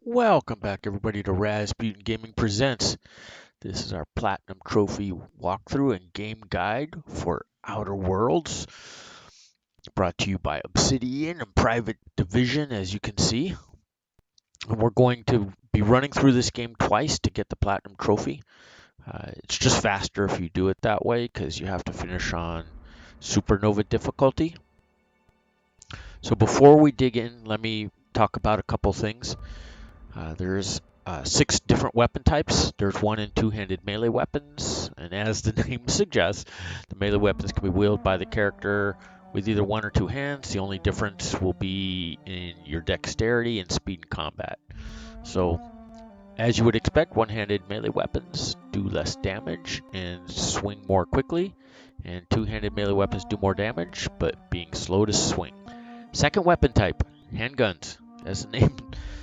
Welcome back, everybody, to Rasputin Gaming Presents. This is our Platinum Trophy walkthrough and game guide for Outer Worlds, brought to you by Obsidian and Private Division, as you can see. And we're going to be running through this game twice to get the Platinum Trophy. It's just faster if you do it that way because you have to finish on Supernova difficulty. So before we dig in, let me talk about a couple things. There's 6 different weapon types. There's 1 and 2-handed melee weapons, and as the name suggests, the melee weapons can be wielded by the character with either 1 or 2 hands. The only difference will be in your dexterity and speed in combat. So, as you would expect, 1-handed melee weapons do less damage and swing more quickly, and 2-handed melee weapons do more damage, but being slow to swing. Second weapon type, handguns. As the name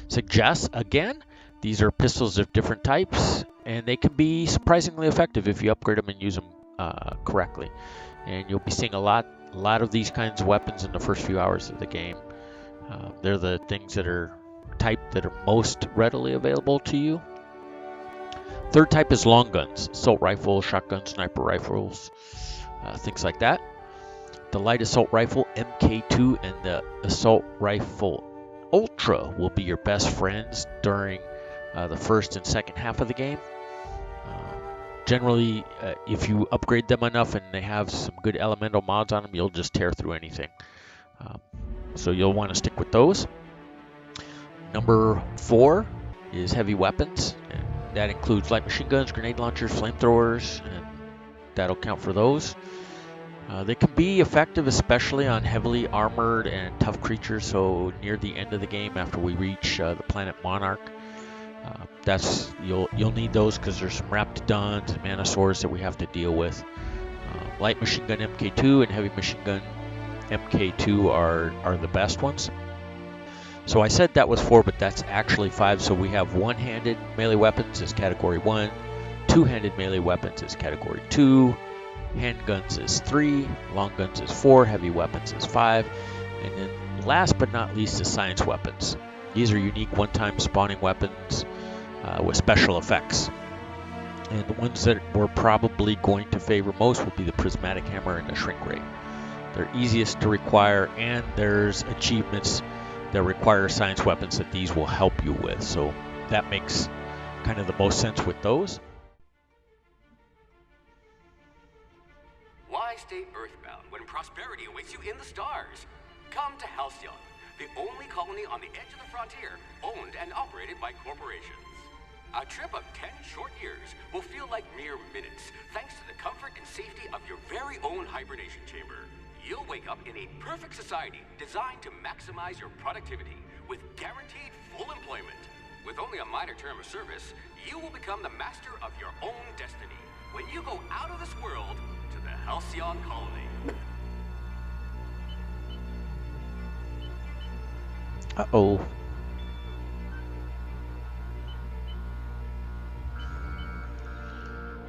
suggests, again, these are pistols of different types, and they can be surprisingly effective if you upgrade them and use them correctly. And you'll be seeing a lot of these kinds of weapons in the first few hours of the game. They're the things that are most readily available to you. Third type is long guns, assault rifles, shotguns, sniper rifles, things like that. The light assault rifle MK2 and the assault rifle Ultra will be your best friends during the first and second half of the game. Generally, if you upgrade them enough and they have some good elemental mods on them, you'll just tear through anything. So you'll want to stick with those. Number 4 is heavy weapons. And that includes light machine guns, grenade launchers, flamethrowers, and that'll count for those. They can be effective, especially on heavily armored and tough creatures. So near the end of the game, after we reach the planet Monarch, you'll need those because there's some Raptidons and Manosaurs that we have to deal with. Light machine gun MK2 and heavy machine gun MK2 are the best ones. So I said that was 4, but that's actually 5. So we have one-handed melee weapons as category 1, two-handed melee weapons as category 2. Handguns is 3, long guns is 4, heavy weapons is 5, and then last but not least is science weapons. These are unique one-time spawning weapons with special effects. And the ones that we're probably going to favor most will be the prismatic hammer and the shrink ray. They're easiest to require, and there's achievements that require science weapons that these will help you with. So that makes kind of the most sense with those. Why stay earthbound when prosperity awaits you in the stars? Come to Halcyon, the only colony on the edge of the frontier, owned and operated by corporations. A trip of 10 short years will feel like mere minutes, thanks to the comfort and safety of your very own hibernation chamber. You'll wake up in a perfect society designed to maximize your productivity with guaranteed full employment. With only a minor term of service, you will become the master of your own destiny when you go out of this world to the Halcyon colony. Uh-oh.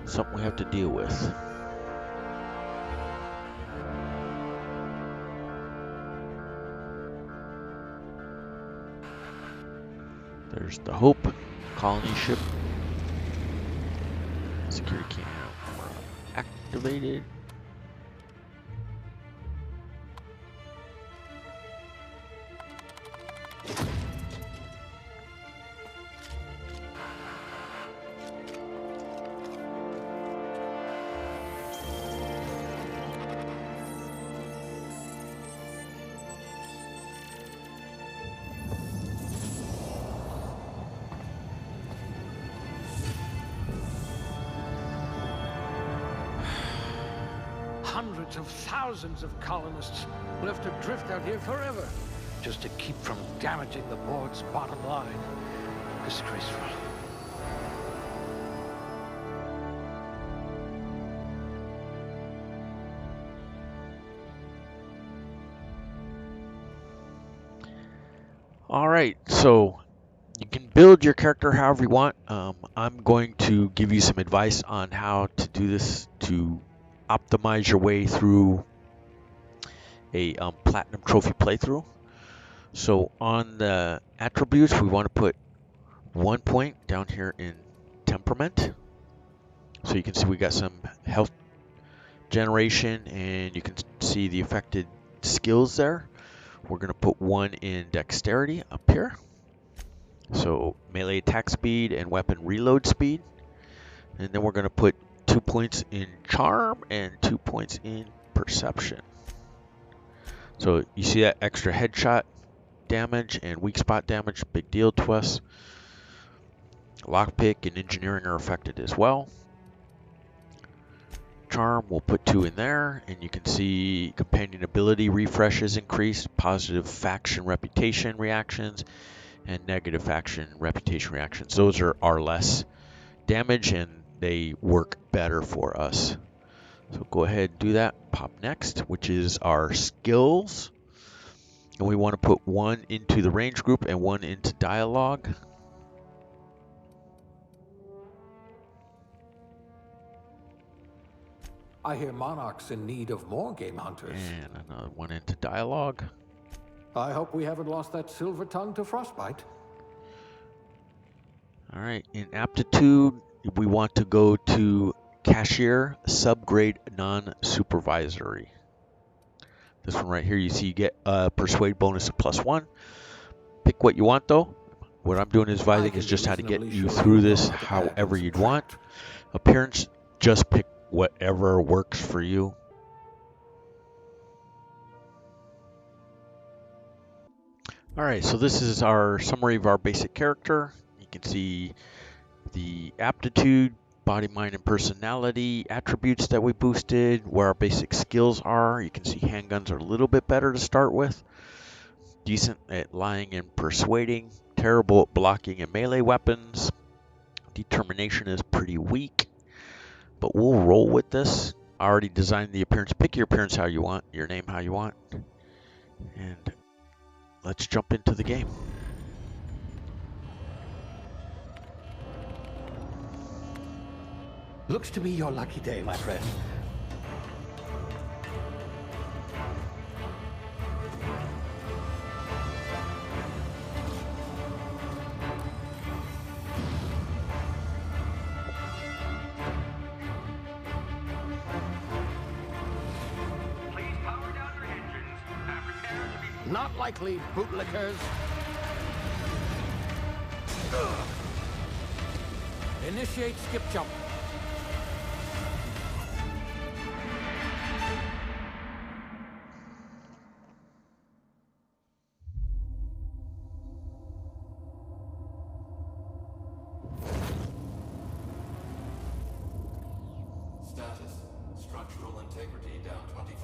Something we have to deal with. There's the Hope colony ship. Security camera activated. Hundreds of thousands of colonists will have to drift out here forever just to keep from damaging the board's bottom line. Disgraceful. All right, so you can build your character however you want. I'm going to give you some advice on how to do this to optimize your way through a platinum trophy playthrough. So on the attributes, we want to put 1 point down here in temperament. So you can see we got some health generation, and you can see the affected skills there. We're going to put 1 in dexterity up here. So melee attack speed and weapon reload speed. And then we're going to put 2 points in charm and 2 points in perception. So you see that extra headshot damage and weak spot damage, big deal to us. Lockpick and engineering are affected as well. Charm, we'll put 2 in there, and you can see companion ability refreshes increased, positive faction reputation reactions, and negative faction reputation reactions. Those are less damage, and they work better for us. So go ahead and do that. Pop next, which is our skills. And we want to put 1 into the range group and 1 into dialogue. I hear Monarch's in need of more game hunters. And another 1 into dialogue. I hope we haven't lost that silver tongue to frostbite. All right, in aptitude, we want to go to cashier, subgrade, non-supervisory. This one right here, you see you get a persuade bonus of +1. Pick what you want though. What I'm doing is advising is just how to get you through this however you'd want. Appearance, just pick whatever works for you. All right, so this is our summary of our basic character. You can see the aptitude, body, mind, and personality attributes that we boosted, where our basic skills are. You can see handguns are a little bit better to start with. Decent at lying and persuading. Terrible at blocking and melee weapons. Determination is pretty weak, but we'll roll with this. I already designed the appearance. Pick your appearance how you want, your name how you want, and let's jump into the game. Looks to be your lucky day, my friend. Please power down your engines and prepare to be... Not likely, bootlickers. Initiate skip jump. Status. Structural integrity down 25%.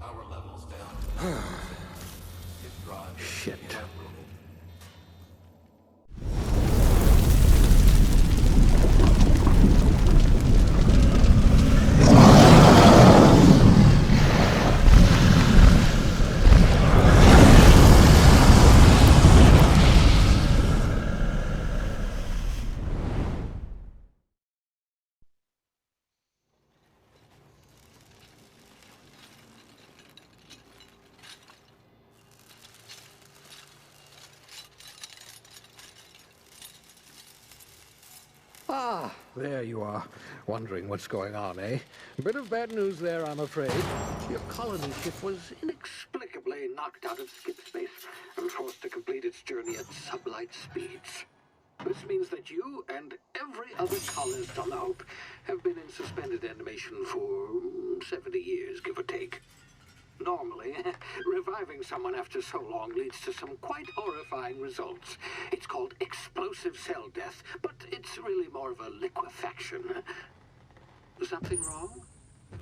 Power levels down 90%. Hit drive. Shit. Inoperative. Ah, there you are. Wondering what's going on, eh? A bit of bad news there, I'm afraid. Your colony ship was inexplicably knocked out of skip space and forced to complete its journey at sublight speeds. This means that you and every other colonist on the Hope have been in suspended animation for 70 years, give or take. Normally, reviving someone after so long leads to some quite horrifying results. It's called explosive cell death, but it's really more of a liquefaction. Something wrong?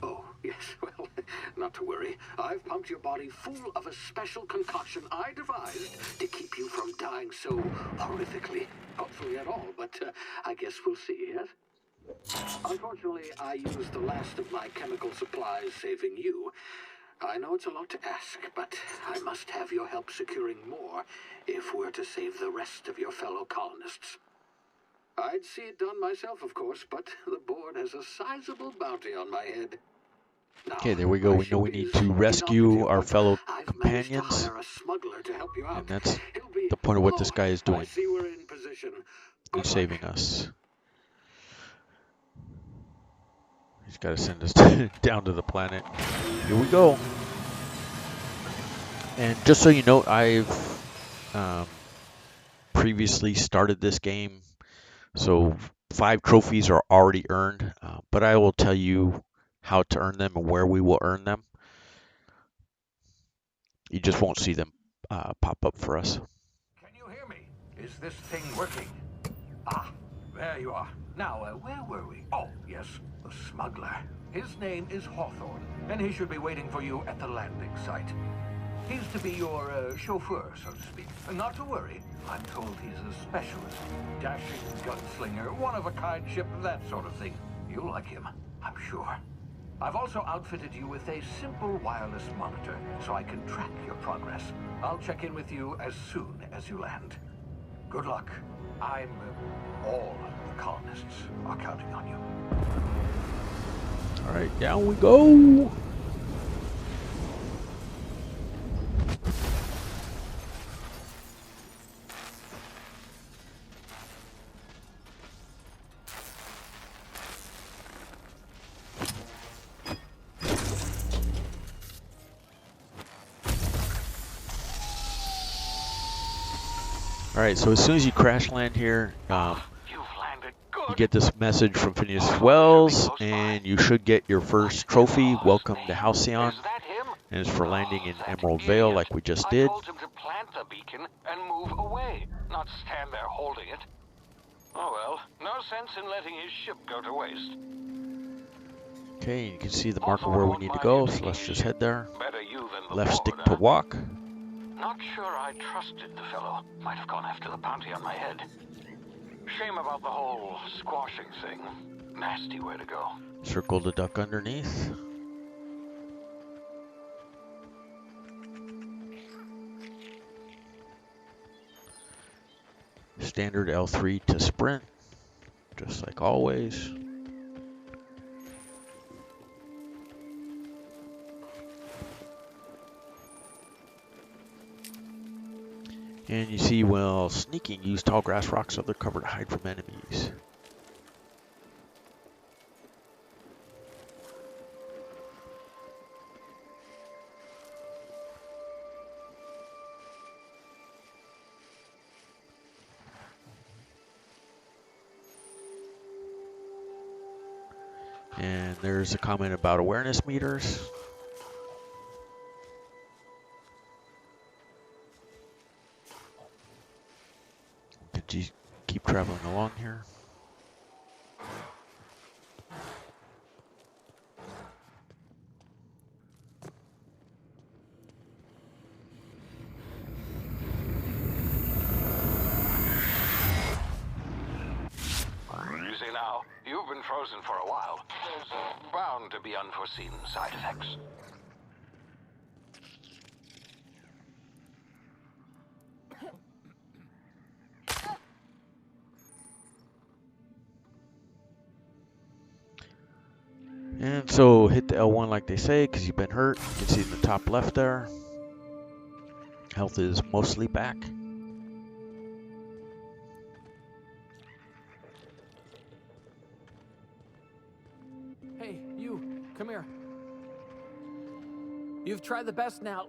Oh, yes, well, not to worry. I've pumped your body full of a special concoction I devised to keep you from dying so horrifically. Hopefully at all, but I guess we'll see, yes? Unfortunately, I used the last of my chemical supplies saving you. I know it's a lot to ask, but I must have your help securing more if we're to save the rest of your fellow colonists. I'd see it done myself, of course, but the board has a sizable bounty on my head. Now, Okay, there we go. We know we need to rescue our fellow companions, I've managed to hire a smuggler to help you out. and that's He'll be... the point of what this guy is I doing. see we're in possession Good He's luck. saving us. He's got to send us down to the planet. Here we go. And just so you know, I've previously started this game, so 5 trophies are already earned, but I will tell you how to earn them and where we will earn them. You just won't see them pop up for us. Can you hear me? Is this thing working? Ah, there you are. Now, where were we? Oh, yes, the smuggler. His name is Hawthorne, and he should be waiting for you at the landing site. He's to be your chauffeur, so to speak. Not to worry. I'm told he's a specialist. Dashing gunslinger, one-of-a-kind ship, that sort of thing. You'll like him, I'm sure. I've also outfitted you with a simple wireless monitor, so I can track your progress. I'll check in with you as soon as you land. Good luck. All the colonists are counting on you. All right, down we go. All right, so as soon as you crash land here, you get this message from Phineas Wells, and you should get your first trophy. Welcome to Halcyon, and it's for landing in Emerald Vale, like we just did. I told him to plant the beacon and move away, not stand there holding it. Oh well, no sense in letting his ship go to waste. Okay, you can see the marker where we need to go, so let's just head there. Left stick to walk. Not sure I trusted the fellow. Might have gone after the bounty on my head. Shame about the whole squashing thing. Nasty way to go. Circle the duck underneath. Standard L3 to sprint, just like always. And you see, while sneaking, use tall grass, rocks, other cover to hide from enemies. And there's a comment about awareness meters. Could you keep traveling along here? Easy now. You've been frozen for a while. There's bound to be unforeseen side effects. And so hit the L1 like they say, because you've been hurt. You can see in the top left there. Health is mostly back. Hey, you, come here. You've tried the best now.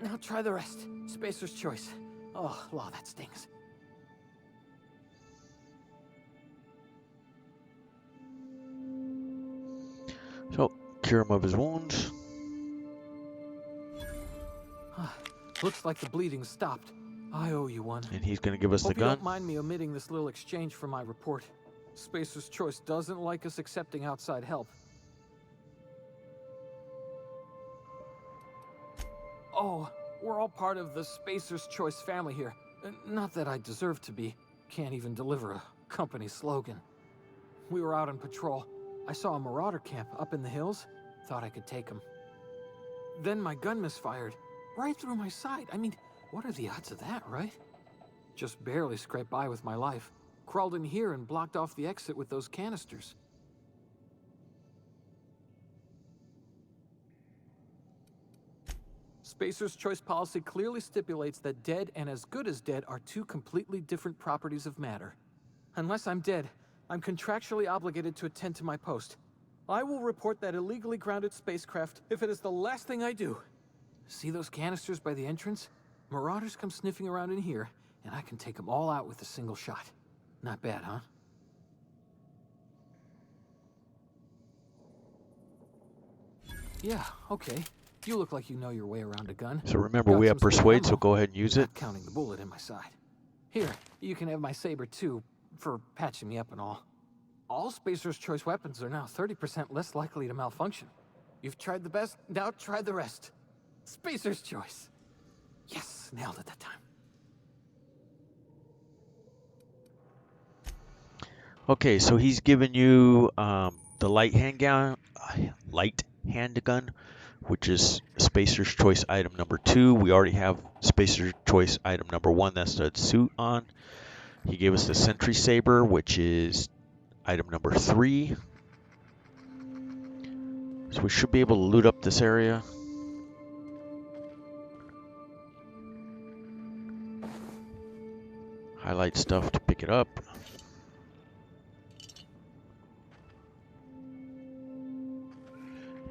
Now try the rest. Spacer's choice. Oh, law, that stings. So, cure him of his wounds. Looks like the bleeding stopped. I owe you one. And he's going to give us the Hope you gun. don't mind me omitting this little exchange for my report. Spacer's Choice doesn't like us accepting outside help. Oh, we're all part of the Spacer's Choice family here. Not that I deserve to be. Can't even deliver a company slogan. We were out on patrol. I saw a marauder camp up in the hills. Thought I could take him. Then my gun misfired. Right through my side. I mean, what are the odds of that, right? Just barely scraped by with my life. Crawled in here and blocked off the exit with those canisters. Spacer's choice policy clearly stipulates that dead and as good as dead are two completely different properties of matter. Unless I'm dead, I'm contractually obligated to attend to my post. I will report that illegally grounded spacecraft if it is the last thing I do. See those canisters by the entrance? Marauders come sniffing around in here, and I can take them all out with a single shot. Not bad, huh? Yeah, okay. You look like you know your way around a gun. So remember, Got we some have spare Persuade, so ammo, go ahead and use it. not counting the bullet in my side. Here, you can have my saber too, for patching me up and all. All Spacer's choice weapons are now 30% less likely to malfunction. You've tried the best, now try the rest. Spacer's choice. Yes, nailed it that time. Okay, so he's given you the light handgun, which is Spacer's choice item number 2. We already have Spacer's choice item number 1. That's the suit on. He gave us the Sentry Saber, which is item number 3. So we should be able to loot up this area. Highlight stuff to pick it up.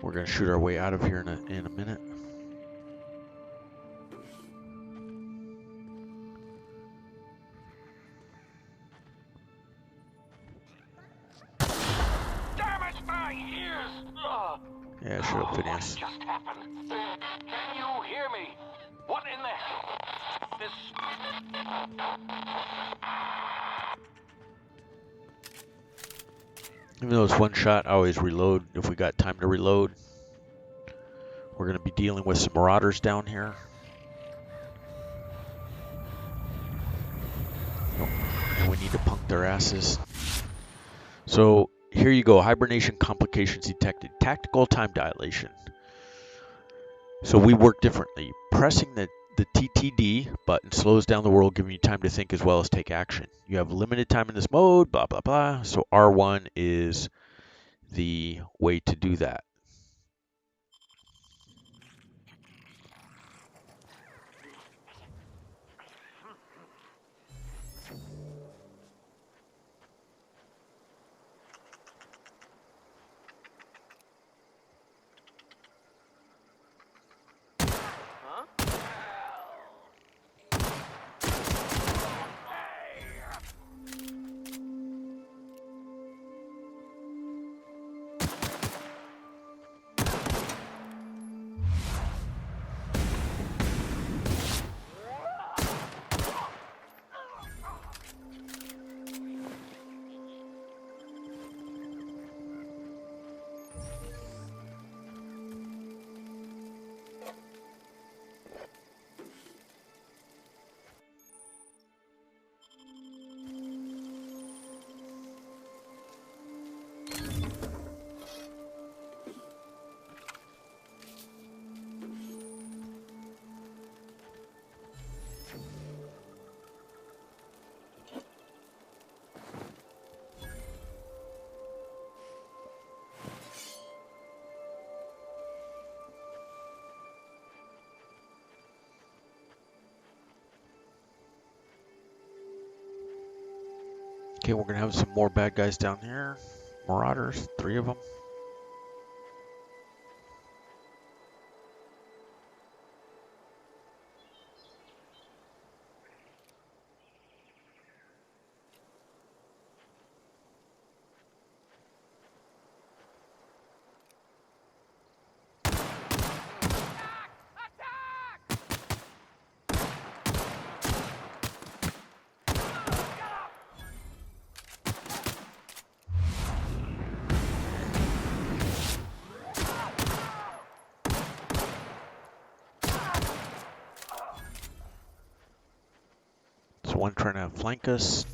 We're going to shoot our way out of here in a minute. Damn it, my ears! Yeah, shut up, What Phineas. just happened? Can you hear me? What in the... This... Even though it's one shot, I always reload if we got time to reload. We're going to be dealing with some marauders down here. And we need to punk their asses. So here you go. Hibernation complications detected. Tactical time dilation. So we work differently. Pressing the TTD button slows down the world, giving you time to think as well as take action. You have limited time in this mode, blah, blah, blah. So R1 is the way to do that. Okay, we're going to have some more bad guys down here. Marauders, 3 of them. There's one trying to flank us.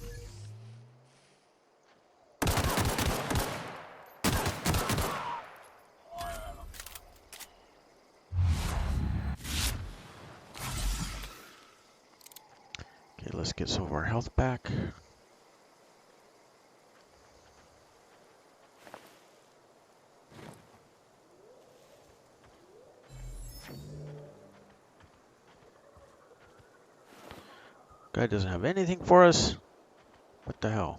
Okay, let's get some of our health back. Guy doesn't have anything for us. What the hell?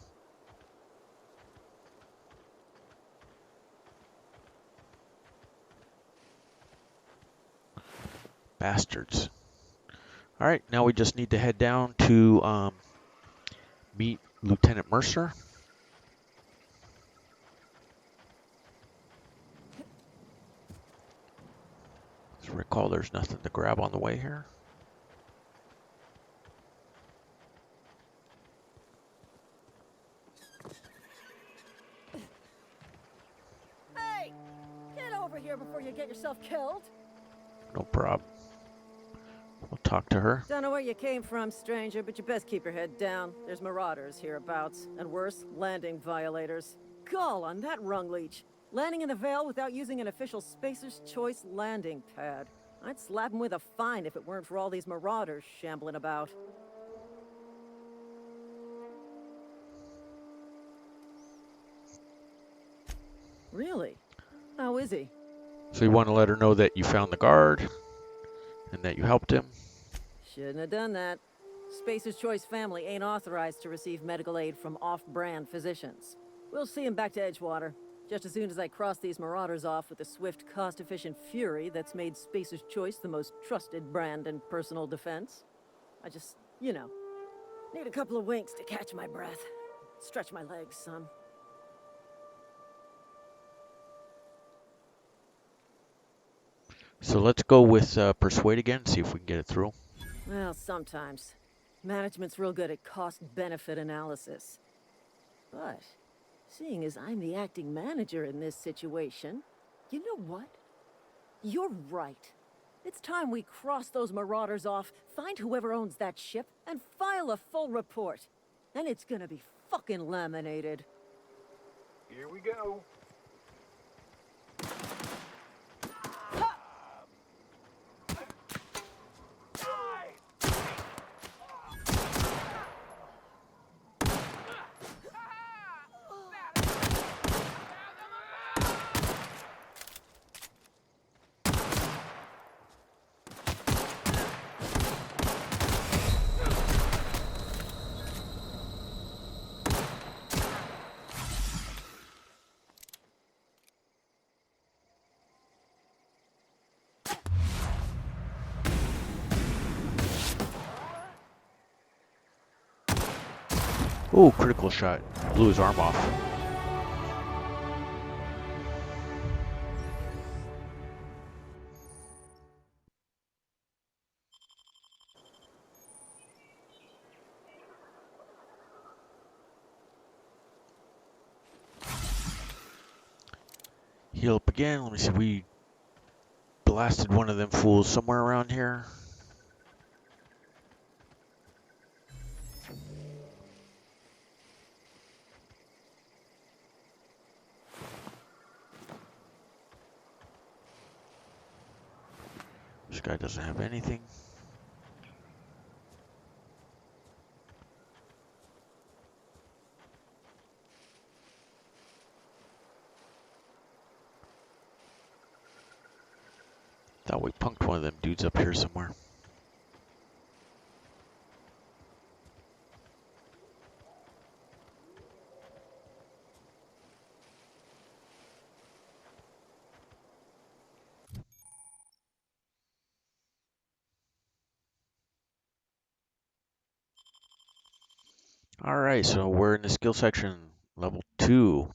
Bastards. Alright, now we just need to head down to meet Lieutenant Mercer. As I recall, there's nothing to grab on the way here. Hey! Get over here before you get yourself killed! No prob. We'll talk to her. Don't know where you came from, stranger, but you best keep your head down. There's marauders hereabouts, and worse, landing violators. Gall on that rung leech. Landing in the Vale without using an official Spacer's Choice landing pad. I'd slap him with a fine if it weren't for all these marauders shambling about. Really? How is he? So you want to let her know that you found the guard and that you helped him. Shouldn't have done that. Spacer's Choice family ain't authorized to receive medical aid from off-brand physicians. We'll see him back to Edgewater, just as soon as I cross these marauders off with the swift, cost-efficient fury that's made Spacer's Choice the most trusted brand in personal defense. I just, you know, need a couple of winks to catch my breath. Stretch my legs, son. So let's go with Persuade again, see if we can get it through. Well, sometimes. Management's real good at cost-benefit analysis. But, seeing as I'm the acting manager in this situation, you know what? You're right. It's time we cross those marauders off, find whoever owns that ship, and file a full report. Then it's gonna be fucking laminated. Here we go. Ooh, critical shot. Blew his arm off. Heal up again. Let me see. We blasted one of them fools somewhere around here. This guy doesn't have anything. Thought we punked one of them dudes up here somewhere. Alright, so we're in the skill section, level 2.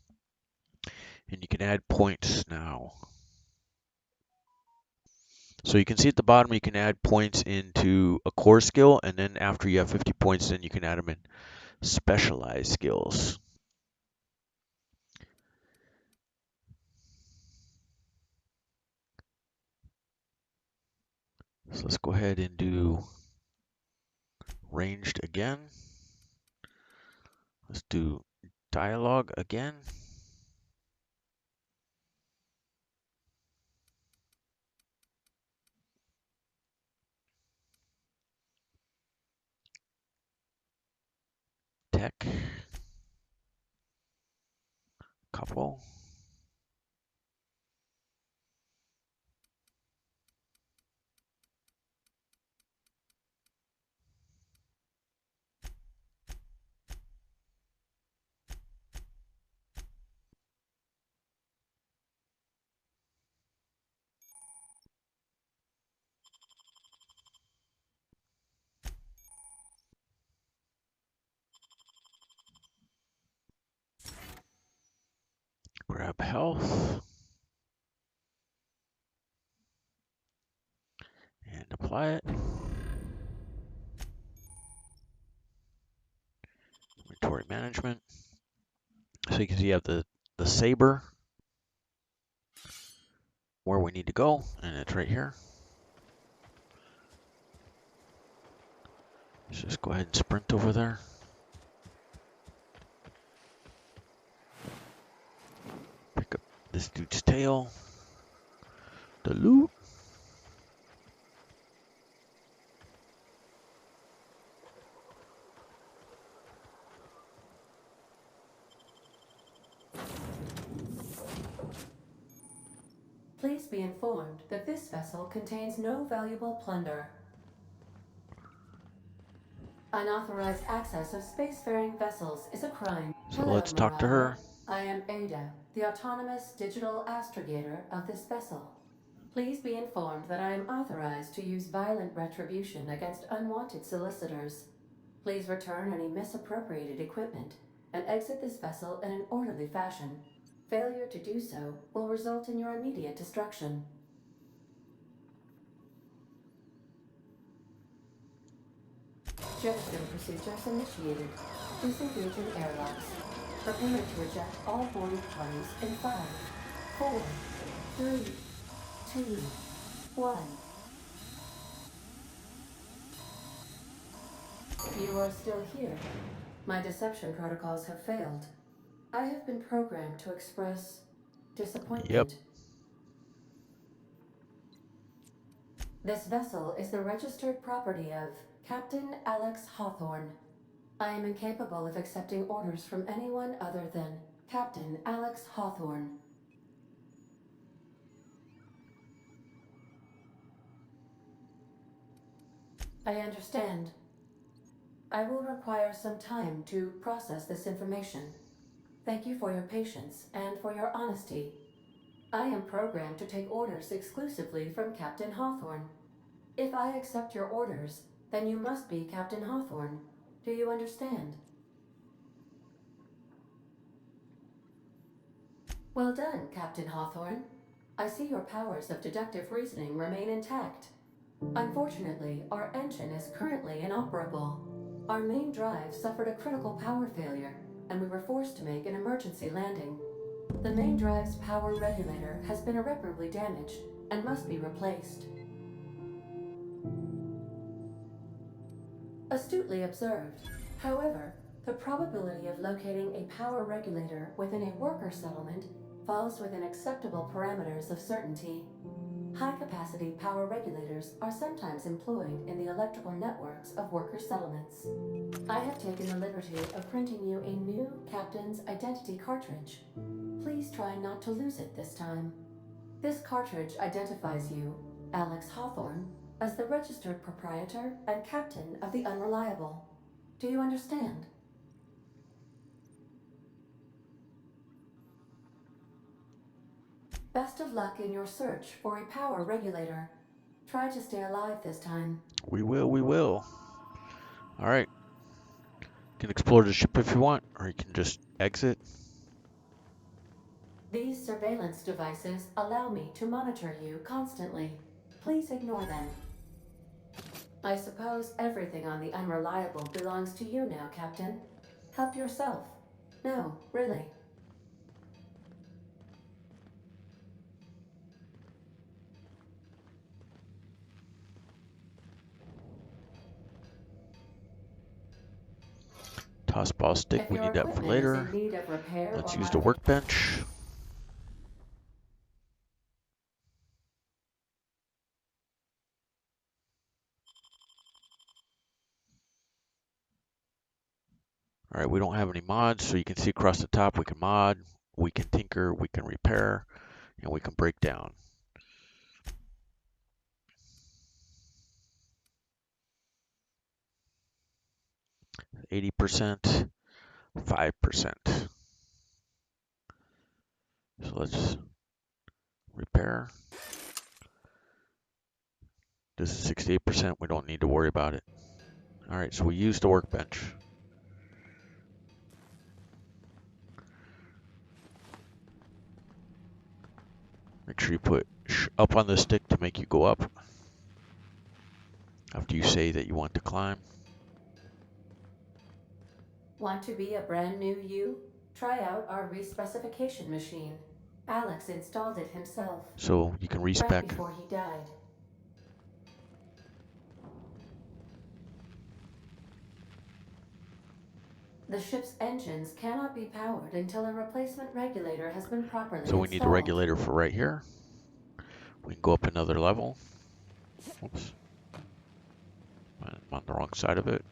And you can add points now. So you can see at the bottom you can add points into a core skill, and then after you have 50 points, then you can add them in specialized skills. So let's go ahead and do ranged again. Let's do dialogue again. Tech. Couple. health. And apply it. Inventory management. So you can see you have the saber where we need to go, and it's right here. Let's just go ahead and sprint over there. Pick up this dude's tail. The loot. Please be informed that this vessel contains no valuable plunder. Unauthorized access of spacefaring vessels is a crime. So Hello, let's talk to Marauder. her. I am Ada, the autonomous digital astrogator of this vessel. Please be informed that I am authorized to use violent retribution against unwanted solicitors. Please return any misappropriated equipment and exit this vessel in an orderly fashion. Failure to do so will result in your immediate destruction. Jetstone procedures initiated. Disengage in airlocks. Prepare to eject all boarding parties in 5, 4, 3, 2, 1. You are still here. My deception protocols have failed. I have been programmed to express disappointment. Yep. This vessel is the registered property of Captain Alex Hawthorne. I am incapable of accepting orders from anyone other than Captain Alex Hawthorne. I understand. I will require some time to process this information. Thank you for your patience and for your honesty. I am programmed to take orders exclusively from Captain Hawthorne. If I accept your orders, then you must be Captain Hawthorne. Do you understand? Well done, Captain Hawthorne. I see your powers of deductive reasoning remain intact. Unfortunately, our engine is currently inoperable. Our main drive suffered a critical power failure, and we were forced to make an emergency landing. The main drive's power regulator has been irreparably damaged and must be replaced. Astutely observed. However, the probability of locating a power regulator within a worker settlement falls within acceptable parameters of certainty. High-capacity power regulators are sometimes employed in the electrical networks of worker settlements. I have taken the liberty of printing you a new Captain's Identity cartridge. Please try not to lose it this time. This cartridge identifies you, Alex Hawthorne, as the registered proprietor and captain of the Unreliable. Do you understand? Best of luck in your search for a power regulator. Try to stay alive this time. We will, we will. All right. You can explore the ship if you want, or you can just exit. These surveillance devices allow me to monitor you constantly. Please ignore them. I suppose everything on the Unreliable belongs to you now, Captain. Help yourself. No, really. Toss ball stick, If we your need that for equipment is later. in need of repair Let's or use the modification. workbench. All right, we don't have any mods, so you can see across the top we can mod, we can tinker, we can repair, and we can break down. 80%, 5%. So let's repair. This is 68%, we don't need to worry about it. All right, so we use the workbench. Make sure you put up on the stick to make you go up. After you say that you want to climb. Want to be a brand new you? Try out our respecification machine. Alex installed it himself. So you can Right respec. before he died. The ship's engines cannot be powered until a replacement regulator has been properly So we installed. need a regulator for right here. We can go up another level. Oops. I'm on the wrong side of it.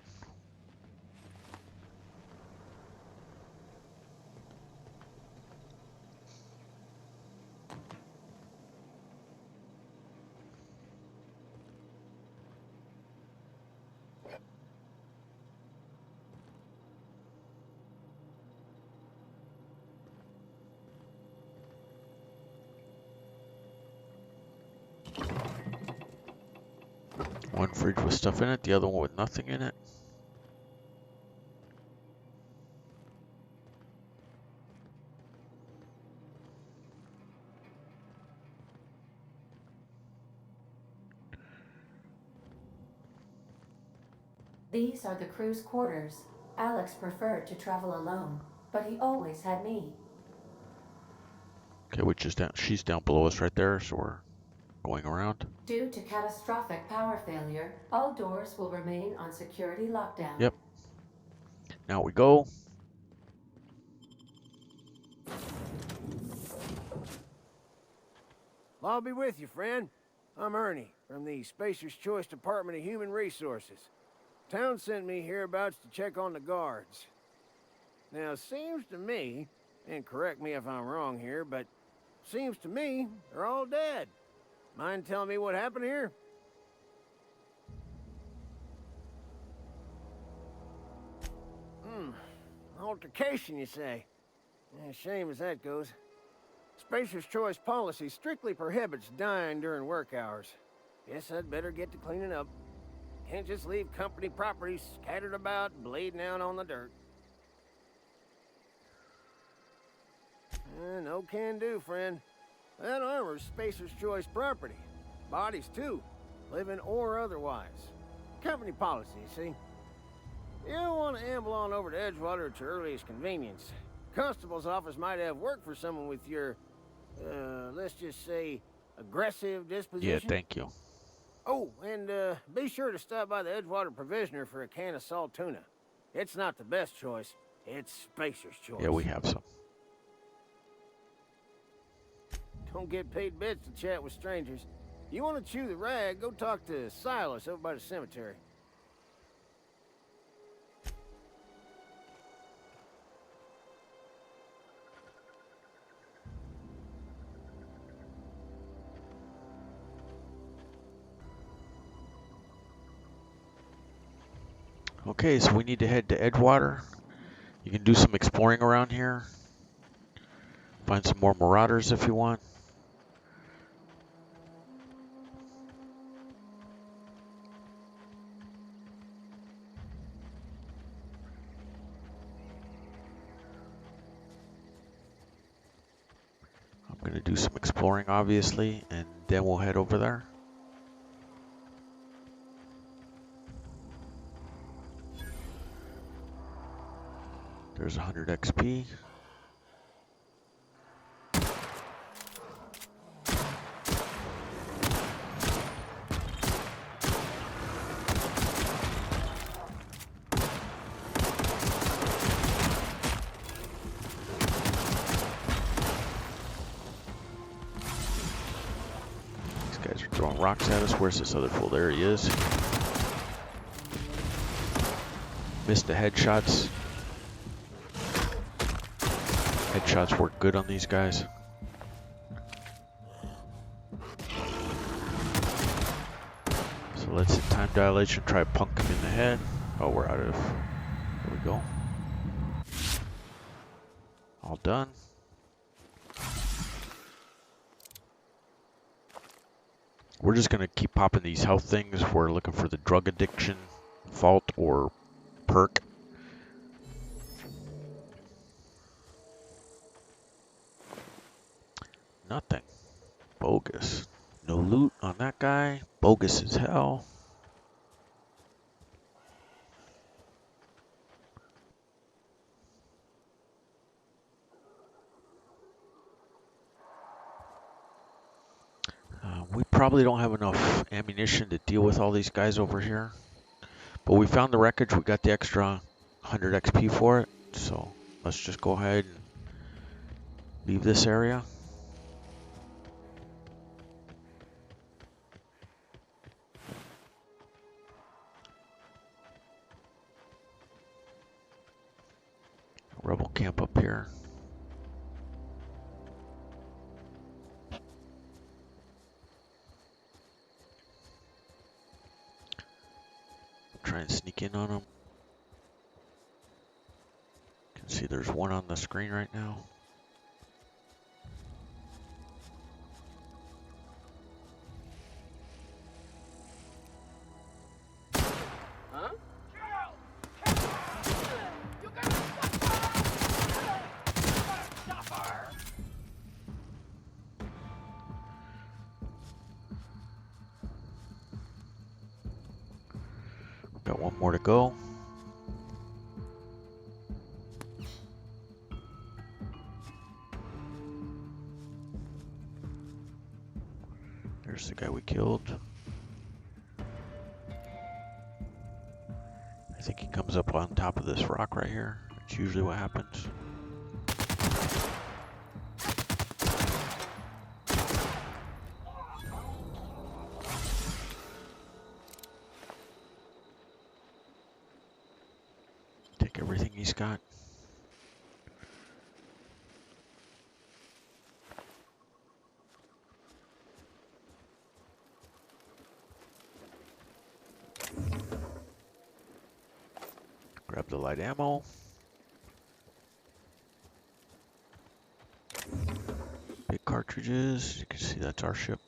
One fridge with stuff in it, the other one with nothing in it. These are the crew's quarters. Alex preferred to travel alone, but he always had me. Okay, which is down. She's down below us right there, so we're going around. Due to catastrophic power failure, all doors will remain on security lockdown. Yep. Now we go. I'll be with you, friend. I'm Ernie, from the Spacer's Choice Department of Human Resources. Town sent me hereabouts to check on the guards. Now, seems to me, and correct me if I'm wrong here, but seems to me they're all dead. Mind telling me what happened here? Altercation, you say? Yeah, shame as that goes. Spacer's Choice policy strictly prohibits dying during work hours. Guess I'd better get to cleaning up. Can't just leave company property scattered about, bleeding out on the dirt. No can do, friend. That armor's Spacer's Choice property. Bodies, too. Living or otherwise. Company policy, you see? You don't want to amble on over to Edgewater at your earliest convenience. Constable's office might have work for someone with your, let's just say, aggressive disposition. Yeah, thank you. Oh, and be sure to stop by the Edgewater Provisioner for a can of salt tuna. It's not the best choice. It's Spacer's Choice. Yeah, we have some. Don't get paid bits to chat with strangers. You want to chew the rag, go talk to Silas over by the cemetery. Okay, so we need to head to Edgewater. You can do some exploring around here. Find some more marauders if you want. I'm going to do some exploring, obviously, and then we'll head over there. There's 100 XP. These guys are throwing rocks at us. Where's this other fool? There he is. Missed the headshots. Headshots work good on these guys. So let's hit time dilation, try punk him in the head. Oh, we're out of... There we go. All done. We're just going to keep popping these health things. We're looking for the drug addiction fault or perk. Nothing. Bogus. No loot on that guy. Bogus as hell. We probably don't have enough ammunition to deal with all these guys over here. But we found the wreckage. We got the extra 100 XP for it. So let's just go ahead and leave this area. Rebel camp up here. Try and sneak in on them. You can see there's one on the screen right now. Got one more to go. There's the guy we killed. I think he comes up on top of this rock right here. That's usually what happens. Take everything he's got. Grab the light ammo. Big cartridges. You can see that's our ship.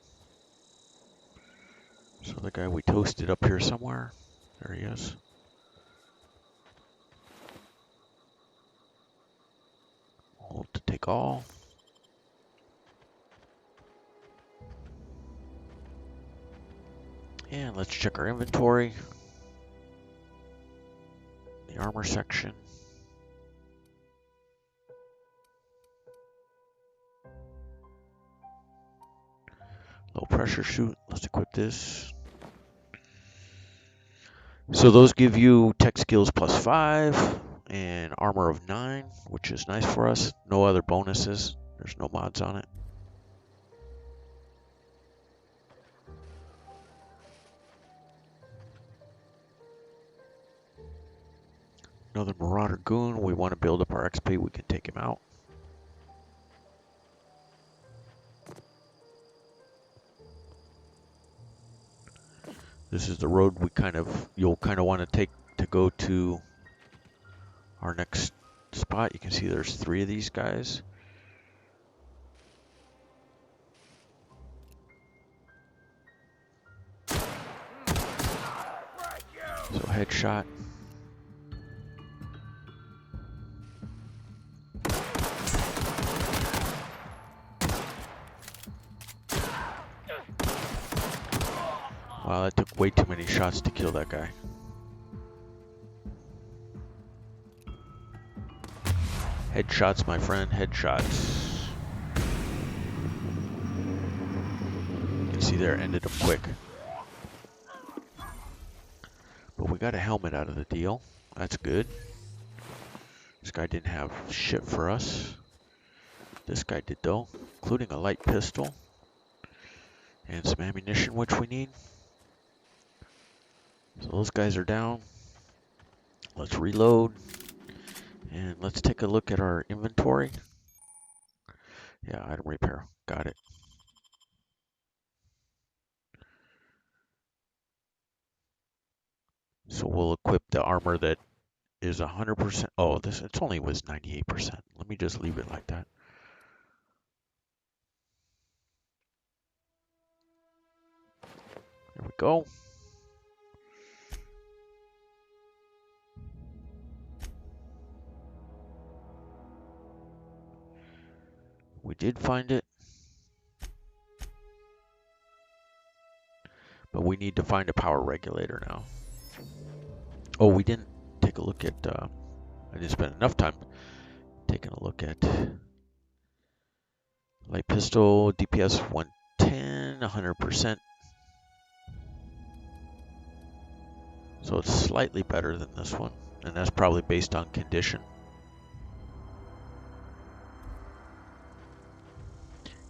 So the guy we toasted up here somewhere. There he is. Hold to take all. And let's check our inventory. The armor section. Low pressure chute. Let's equip this. So those give you tech skills +5 and armor of 9, which is nice for us. No other bonuses. There's no mods on it. Another Marauder Goon. We want to build up our XP. We can take him out. This is the road you'll kind of want to take to go to our next spot. You can see there's 3 of these guys. So headshot. Wow, that took way too many shots to kill that guy. Headshots, my friend, headshots. You can see there, ended him quick. But we got a helmet out of the deal. That's good. This guy didn't have shit for us. This guy did though, including a light pistol. And some ammunition, which we need. So those guys are down. Let's reload. And let's take a look at our inventory. Yeah, item repair. Got it. So we'll equip the armor that is 100%. Oh, it only was 98%. Let me just leave it like that. There we go. We did find it. we need to find a power regulator now. Oh, we didn't take a look at, I didn't spend enough time taking a look at light pistol, DPS 110, 100%. So it's slightly better than this one, and that's probably based on condition.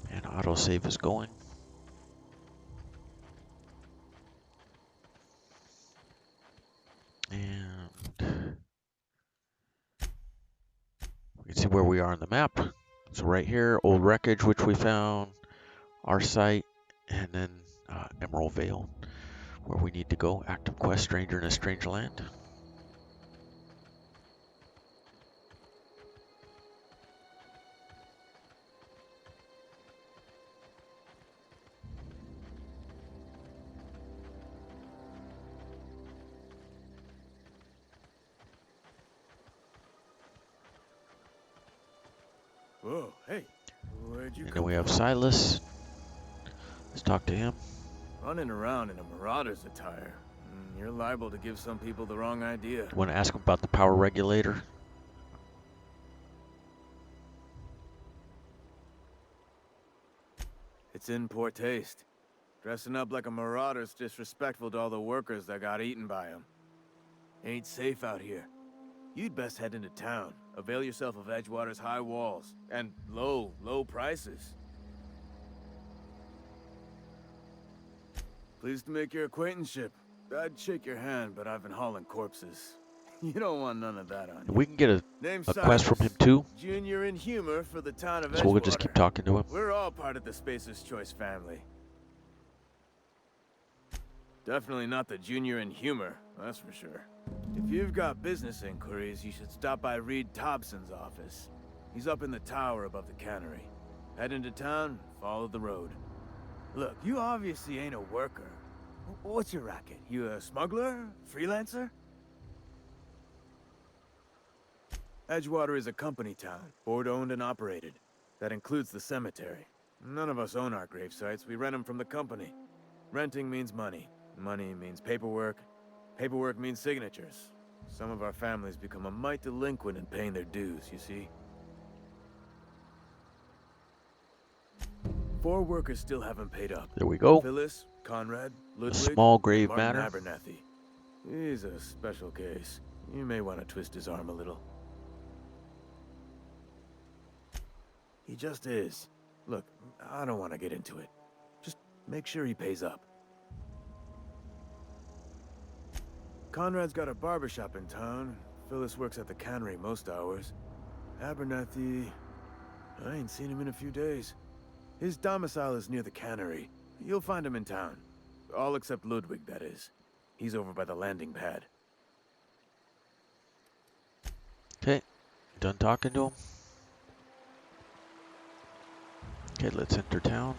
And autosave is going. And we can see where we are on the map. So right here, old wreckage, which we found, our site, and then Emerald Vale, where we need to go. Active quest, stranger in a strange land. Whoa, hey, where'd you And come then we have from? Silas. Let's talk to him. Running around in a marauder's attire. You're liable to give some people the wrong idea. You want to ask him about the power regulator? It's in poor taste. Dressing up like a marauder's disrespectful to all the workers that got eaten by him. Ain't safe out here. You'd best head into town. Avail yourself of Edgewater's high walls. And low prices. Pleased to make your acquaintanceship. I'd shake your hand, but I've been hauling corpses. You don't want none of that on you. We can get a Name's quest from Silas, him too. Junior in humor for the town of Edgewater. So we'll just keep talking to him. We're all part of the Spacer's Choice family. Definitely not the junior in humor, that's for sure. If you've got business inquiries, you should stop by Reed Thompson's office. He's up in the tower above the cannery. Head into town, follow the road. Look, you obviously ain't a worker. What's your racket? You a smuggler? Freelancer? Edgewater is a company town, board-owned and operated. That includes the cemetery. None of us own our grave sites, we rent them from the company. Renting means money. Money means paperwork. Paperwork means signatures. Some of our families become a mite delinquent in paying their dues, you see? 4 workers still haven't paid up. There we go. Phyllis, Conrad, A Ludwig, small and grave Martin matter. Abernathy. He's a special case. You may want to twist his arm a little. He just is. Look, I don't want to get into it. Just make sure he pays up. Conrad's got a barbershop in town. Phyllis works at the cannery most hours. Abernathy... I ain't seen him in a few days. His domicile is near the cannery. You'll find him in town. All except Ludwig, that is. He's over by the landing pad. Okay, done talking to him. Okay, let's enter town.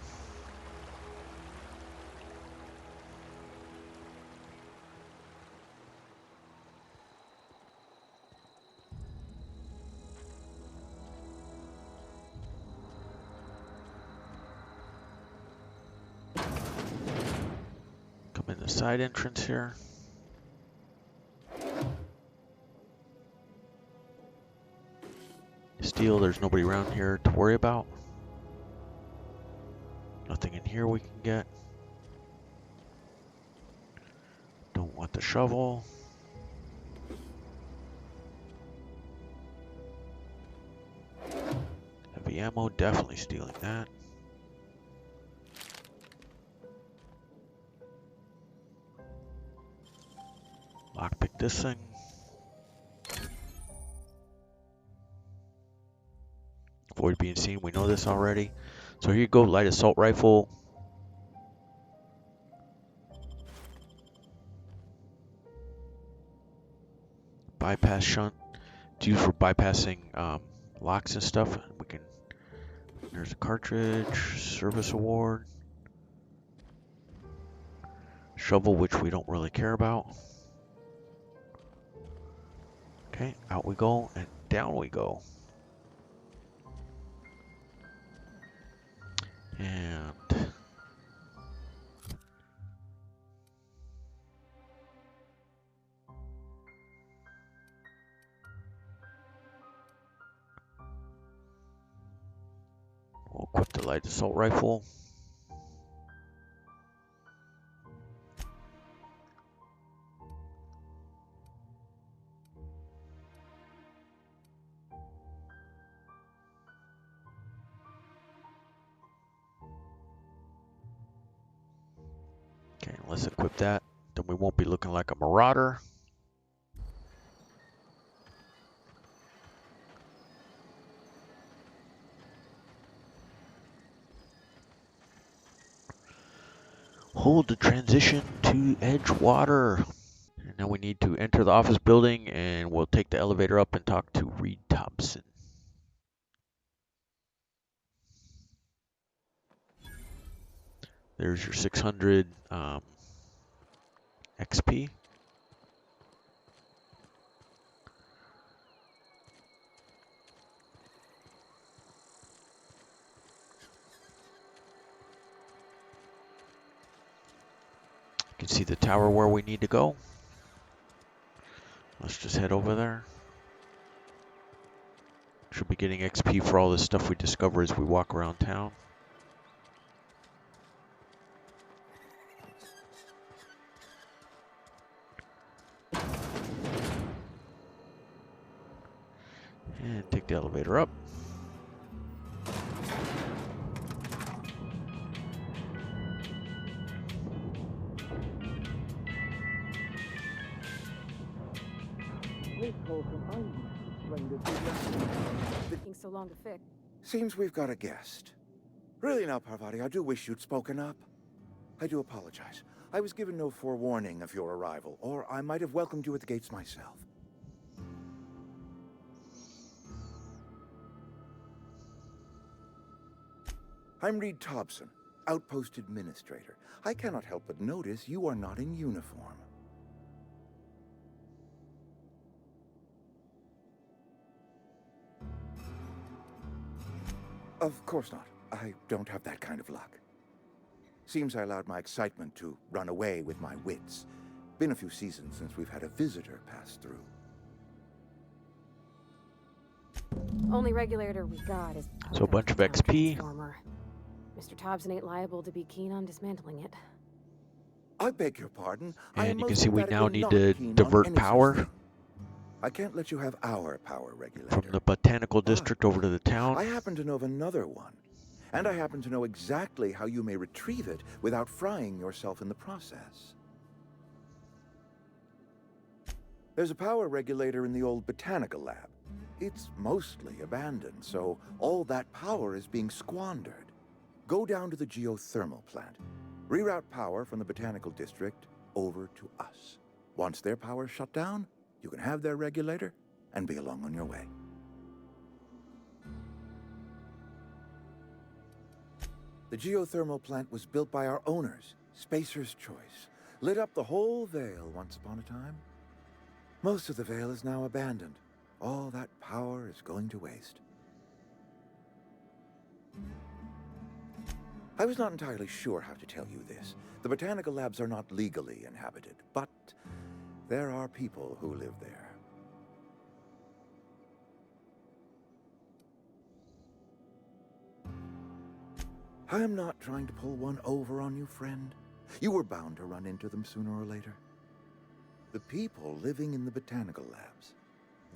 Come in the side entrance here. Steel, there's nobody around here to worry about. Nothing in here we can get. Don't want the shovel. Heavy ammo, definitely stealing that. Lockpick this thing. Avoid being seen, we know this already. So here you go, light assault rifle. Bypass shunt. It's used for bypassing locks and stuff. We can. There's a cartridge, service award. Shovel, which we don't really care about. Okay, out we go and down we go. And Equip the light assault rifle. Okay, let's equip that. Then we won't be looking like a marauder. Hold to transition to Edgewater. And now we need to enter the office building, and we'll take the elevator up and talk to Reed Thompson. There's your 600 XP. You can see the tower where we need to go. Let's just head over there. Should be getting XP for all this stuff we discover as we walk around town. And take the elevator up. Taking so long to fix. Seems we've got a guest. Really now, Parvati, I do wish you'd spoken up. I do apologize. I was given no forewarning of your arrival, or I might have welcomed you at the gates myself. I'm Reed Thompson, Outpost Administrator. I cannot help but notice you are not in uniform. Of course not. I don't have that kind of luck. Seems I allowed my excitement to run away with my wits. Been a few seasons since we've had a visitor pass through. Only regulator we got is So a bunch of XP. Mr. Thompson ain't liable to be keen on dismantling it. I beg your pardon. And you can see we now need to divert power I can't let you have our power regulator. from the botanical district over to the town. I happen to know of another one. And I happen to know exactly how you may retrieve it without frying yourself in the process. There's a power regulator in the old botanical lab. It's mostly abandoned, so all that power is being squandered. Go down to the geothermal plant. Reroute power from the botanical district over to us. Once their power's shut down, you can have their regulator and be along on your way. The geothermal plant was built by our owners, Spacer's Choice. Lit up the whole Vale once upon a time. Most of the Vale is now abandoned. All that power is going to waste. I was not entirely sure how to tell you this. The botanical labs are not legally inhabited, but there are people who live there. I am not trying to pull one over on you, friend. You were bound to run into them sooner or later. The people living in the botanical labs,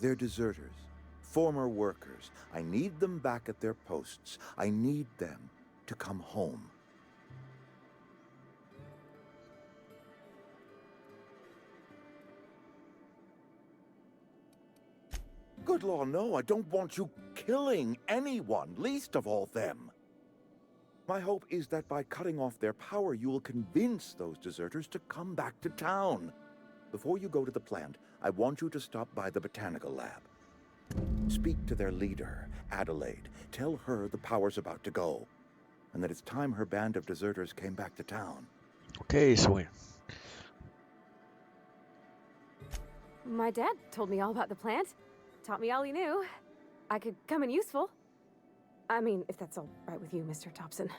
they're deserters, former workers. I need them back at their posts. I need them to come home. Good law, no, I don't want you killing anyone, least of all them. My hope is that by cutting off their power, you will convince those deserters to come back to town. Before you go to the plant, I want you to stop by the botanical lab. Speak to their leader, Adelaide. Tell her the power's about to go, and that it's time her band of deserters came back to town. Okay, so My dad told me all about the plant. Taught me all he knew. I could come in useful. I mean, if that's all right with you, Mr. Thompson.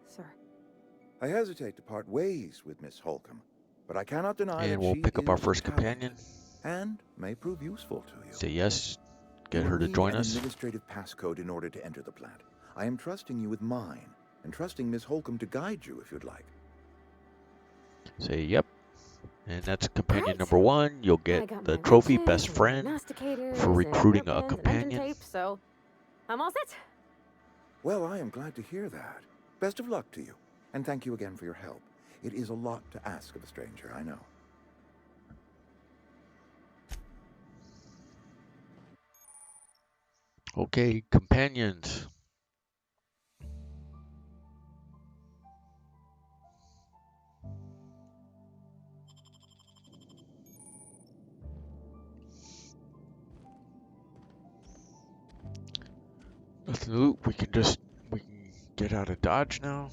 Sir. I hesitate to part ways with Miss Holcomb, but I cannot deny that we'll she pick up our is first talented companion. And may prove useful to you. Say yes, get You'll her to need join an us. administrative passcode in order to enter the plant. I am trusting you with mine, and trusting Miss Holcomb to guide you if you'd like. Say yep. And that's companion Great. number 1. You'll I get got the my trophy leeches best and friend prognosticators for and recruiting a hairpins and engine companion. tape, so I'm all set. Well, I am glad to hear that. Best of luck to you, and thank you again for your help. It is a lot to ask of a stranger, I know. Okay, companions. Nothing to loot. We can get out of Dodge now.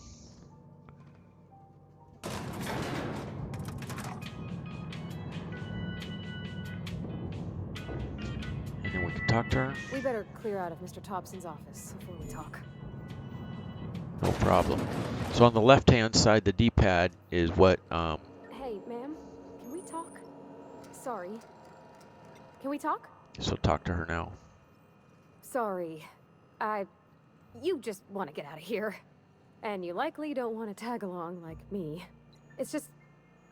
And then we can talk to her. We better clear out of Mr. Thompson's office before we talk. No problem. So on the left-hand side, the D-pad is what. Hey, ma'am, can we talk? Sorry. Can we talk? So talk to her now. Sorry. You just want to get out of here. And you likely don't want to tag along like me. It's just,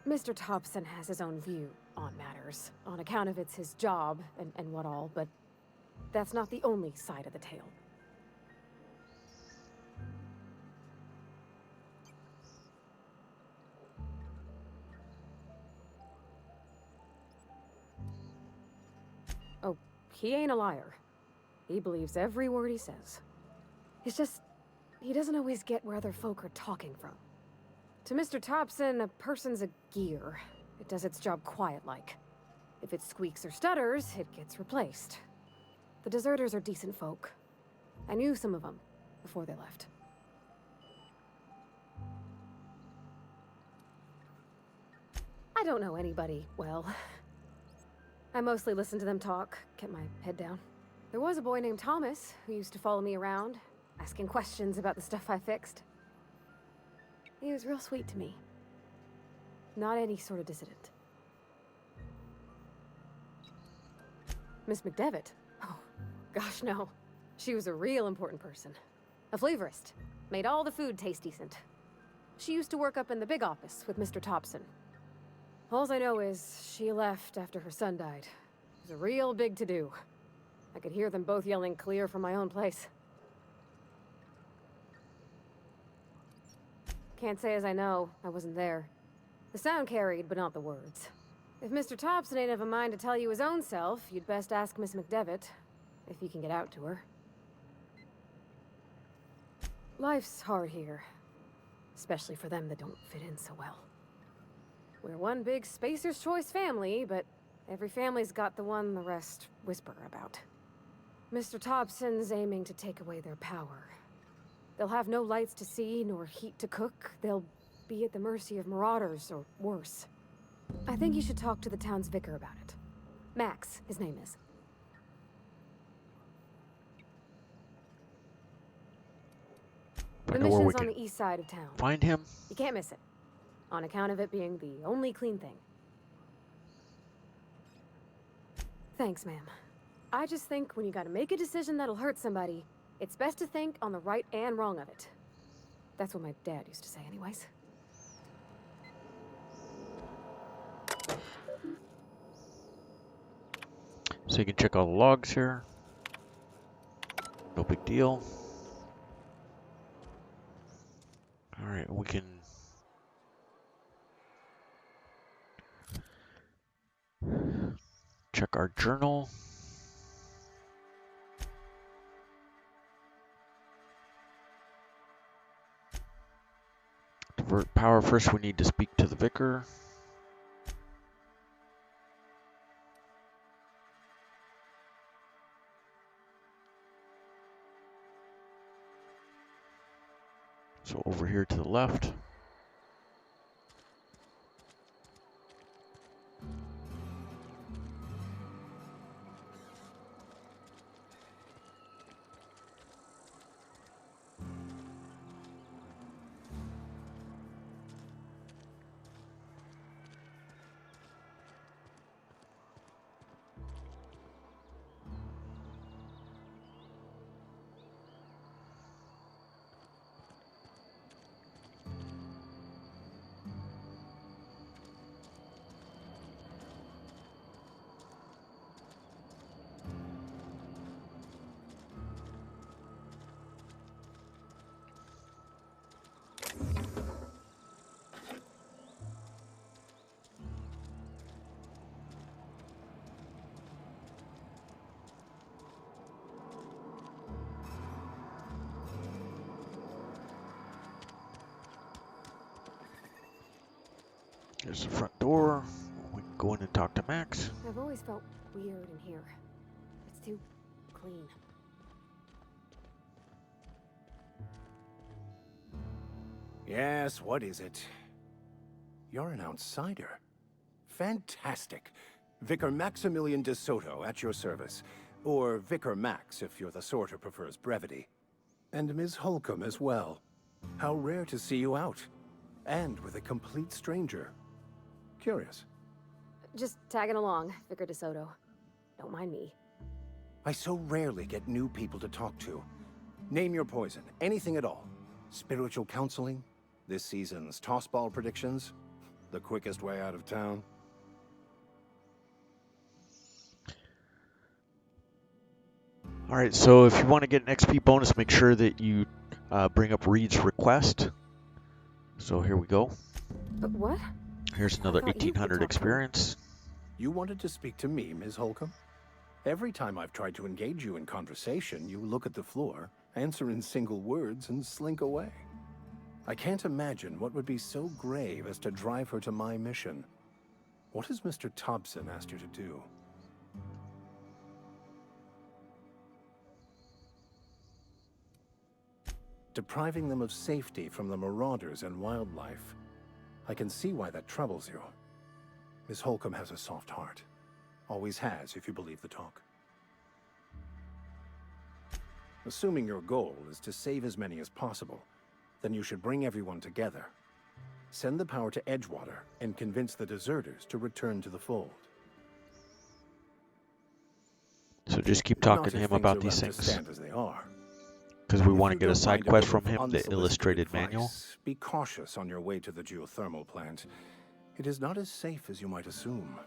Mr. Thompson has his own view on matters. On account of it's his job and what all, but that's not the only side of the tale. Oh, he ain't a liar. He believes every word he says. It's just, he doesn't always get where other folk are talking from. To Mr. Thompson, a person's a gear. It does its job quiet-like. If it squeaks or stutters, it gets replaced. The deserters are decent folk. I knew some of them before they left. I don't know anybody well. I mostly listen to them talk, kept my head down. There was a boy named Thomas who used to follow me around, asking questions about the stuff I fixed. He was real sweet to me. Not any sort of dissident. Miss McDevitt? Oh, gosh no. She was a real important person. A flavorist. Made all the food taste decent. She used to work up in the big office with Mr. Thompson. All I know is she left after her son died. It was a real big to-do. I could hear them both yelling clear from my own place. Can't say as I know. I wasn't there. The sound carried, but not the words. If Mr. Thompson ain't of a mind to tell you his own self, you'd best ask Miss McDevitt, if you can get out to her. Life's hard here. Especially for them that don't fit in so well. We're one big Spacer's Choice family, but every family's got the one the rest whisper about. Mr. Thompson's aiming to take away their power. They'll have no lights to see, nor heat to cook. They'll be at the mercy of marauders, or worse. I think you should talk to the town's vicar about it. Max, his name is. The mission's on the east side of town. Find him? You can't miss it. On account of it being the only clean thing. Thanks, ma'am. I just think when you gotta make a decision that'll hurt somebody, it's best to think on the right and wrong of it. That's what my dad used to say anyways. So you can check all the logs here. No big deal. All right, we can check our journal. Divert power. First, we need to speak to the vicar. So over here to the left. Here's the front door. We can go in and talk to Max. I've always felt weird in here. It's too clean. Yes, what is it? You're an outsider. Fantastic. Vicar Maximilian de Soto at your service. Or Vicar Max, if you're the sort who prefers brevity. And Ms. Holcomb as well. How rare to see you out. And with a complete stranger. Curious. Just tagging along, Vicar de Soto. Don't mind me. I so rarely get new people to talk to. Name your poison, anything at all. Spiritual counseling, this season's tossball predictions, the quickest way out of town. All right, so if you want to get an XP bonus, make sure that you bring up Reed's request. So here we go. But what? Here's another 1800 experience. You wanted to speak to me, Ms. Holcomb? Every time I've tried to engage you in conversation, you look at the floor, answer in single words, and slink away. I can't imagine what would be so grave as to drive her to my mission. What has Mr. Thompson asked you to do? Depriving them of safety from the marauders and wildlife. I can see why that troubles you. Miss Holcomb has a soft heart. Always has, if you believe the talk. Assuming your goal is to save as many as possible, then you should bring everyone together. Send the power to Edgewater and convince the deserters to return to the fold. So just keep talking to him about these things. Because we want to get a side quest from him, the illustrated manual. Be cautious on your way to the geothermal plant. It is not as safe as you might assume.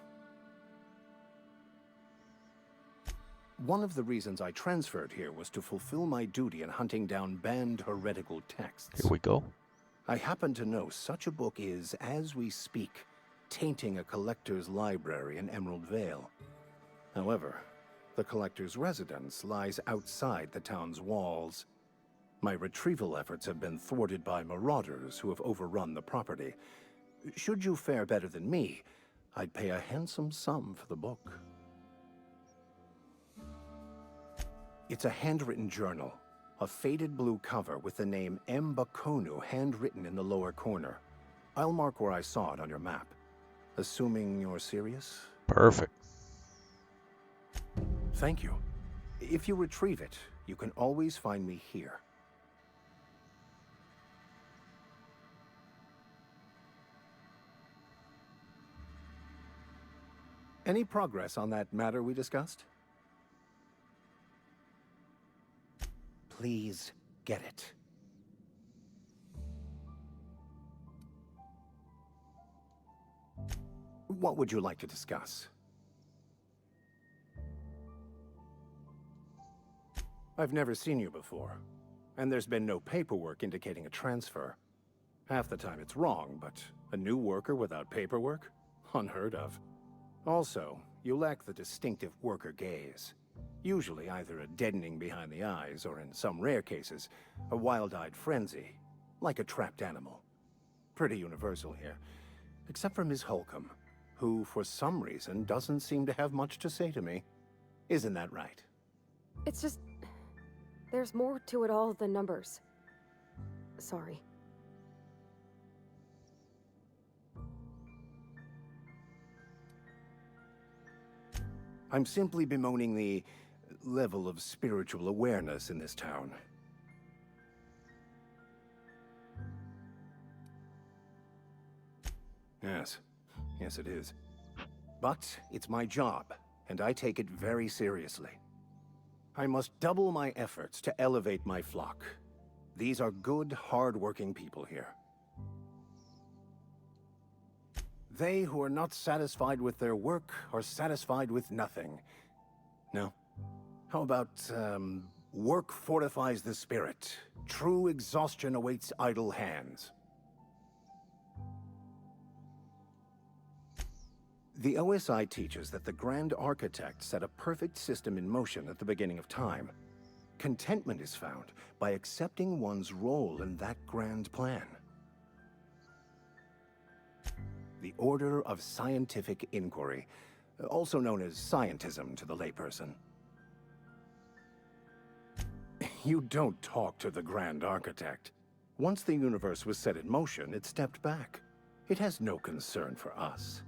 One of the reasons I transferred here was to fulfill my duty in hunting down banned heretical texts. Here we go. I happen to know such a book is, as we speak, tainting a collector's library in Emerald Vale. However, the collector's residence lies outside the town's walls. My retrieval efforts have been thwarted by marauders who have overrun the property. Should you fare better than me, I'd pay a handsome sum for the book. It's a handwritten journal, a faded blue cover with the name M. Bakonu handwritten in the lower corner. I'll mark where I saw it on your map. Assuming you're serious? Perfect. Thank you. If you retrieve it, you can always find me here. Any progress on that matter we discussed? Please get it. What would you like to discuss? I've never seen you before, and there's been no paperwork indicating a transfer. Half the time it's wrong, but a new worker without paperwork? Unheard of. Also, you lack the distinctive worker gaze. Usually either a deadening behind the eyes, or in some rare cases, a wild-eyed frenzy, like a trapped animal. Pretty universal here, except for Ms. Holcomb, who, for some reason, doesn't seem to have much to say to me. Isn't that right? It's just... there's more to it all than numbers. Sorry. I'm simply bemoaning the level of spiritual awareness in this town. Yes it is. But it's my job, and I take it very seriously. I must double my efforts to elevate my flock. These are good, hard-working people here. They who are not satisfied with their work are satisfied with nothing. No? How about, work fortifies the spirit. True exhaustion awaits idle hands. The OSI teaches that the Grand Architect set a perfect system in motion at the beginning of time. Contentment is found by accepting one's role in that grand plan. The Order of Scientific Inquiry, also known as scientism to the layperson. You don't talk to the Grand Architect. Once the universe was set in motion, it stepped back. It has no concern for us.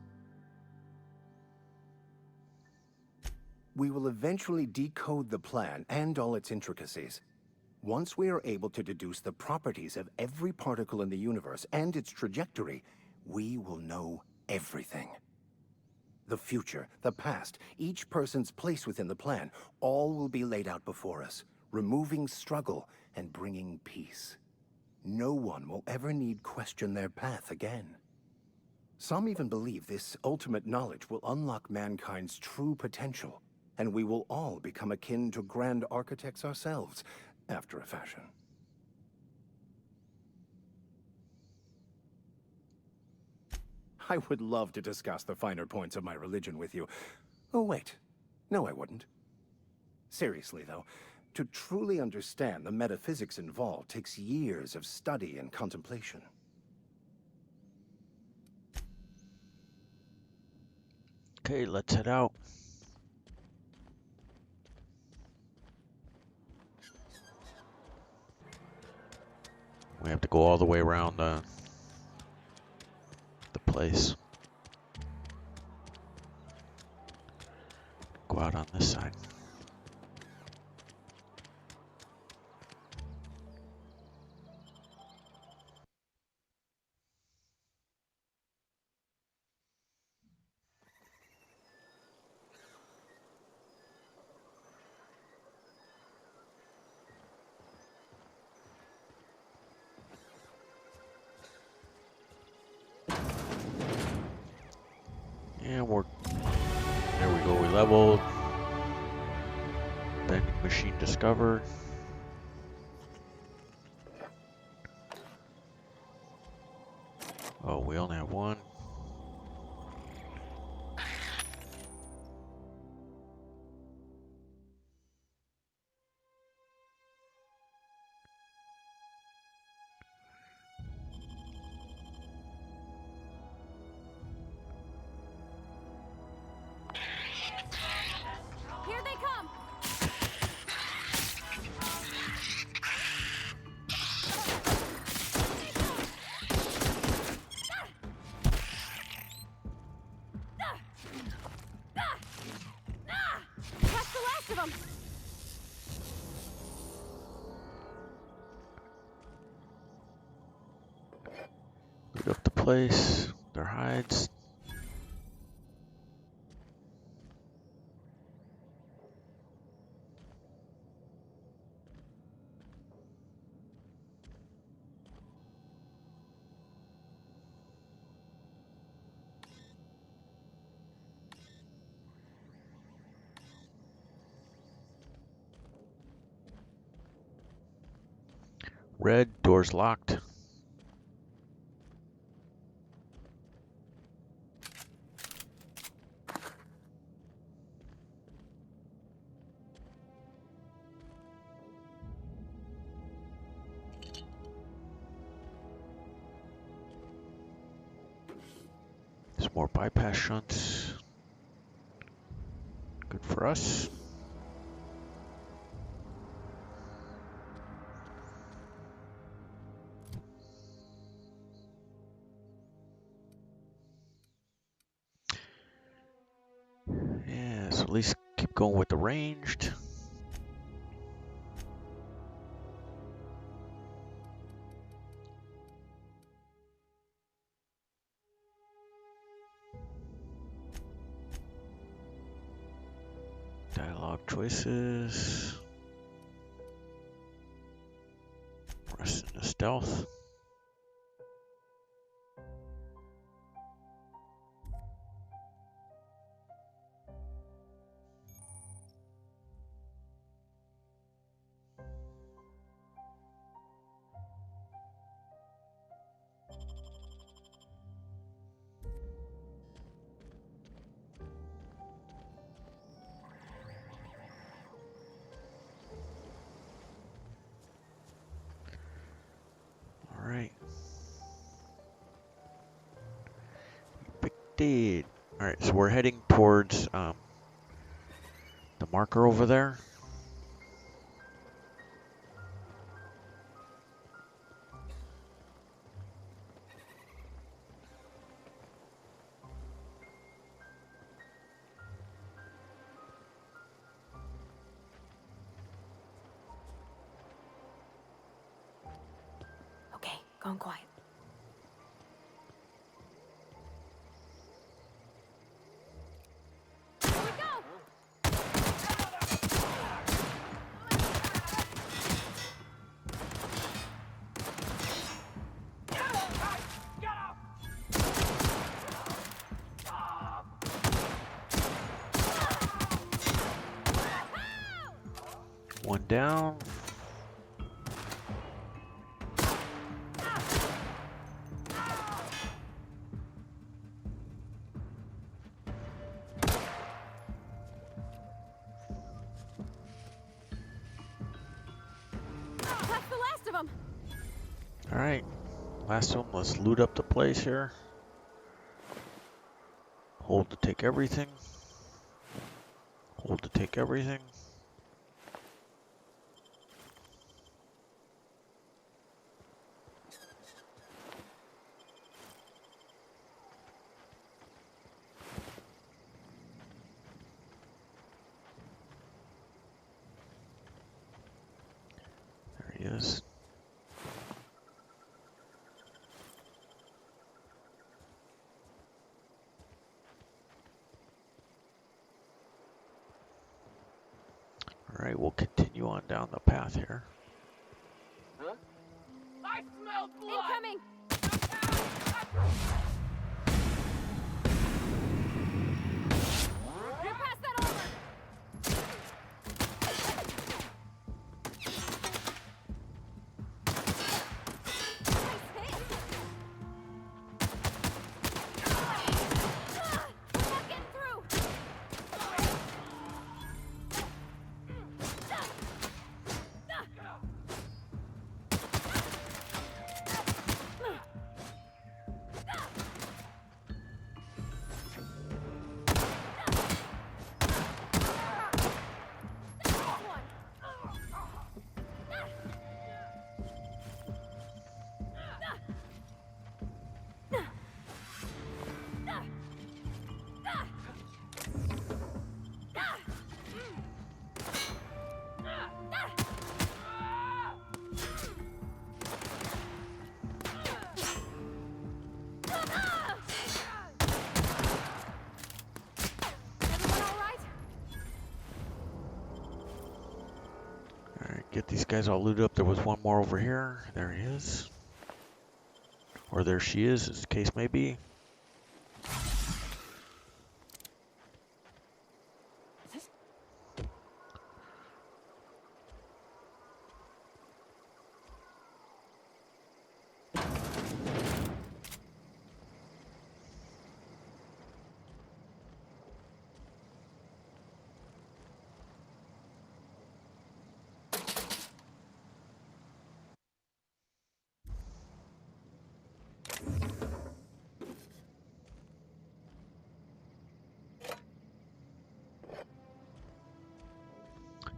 We will eventually decode the plan and all its intricacies. Once we are able to deduce the properties of every particle in the universe and its trajectory, we will know everything. The future, the past, each person's place within the plan, all will be laid out before us, removing struggle and bringing peace. No one will ever need question their path again. Some even believe this ultimate knowledge will unlock mankind's true potential, and we will all become akin to grand architects ourselves, after a fashion. I would love to discuss the finer points of my religion with you. Oh, wait. No, I wouldn't. Seriously, though, to truly understand the metaphysics involved takes years of study and contemplation. Okay, let's head out. We have to go all the way around the place. Go out on this side. And there we go, we leveled. Vending machine discovered. Oh, we only have one. Here they come! That's the last of them! Loot up the place, their hides. Red, doors locked. Some more bypass shunts. Good for us. Yeah, so at least keep going with the ranged. Dialogue choices. Rest in the stealth. update. Alright, so we're heading towards the marker over there. Okay, gone quiet. Here we go! One down. That's the last of them. Alright, last one. Let's loot up the place here. Hold to take everything. Hold to take everything. There he is. Alright, we'll continue on down the path here. Huh? I smell blood! Incoming! You pass that over! Get these guys all looted up. There was one more over here. There he is. Or there she is, as the case may be.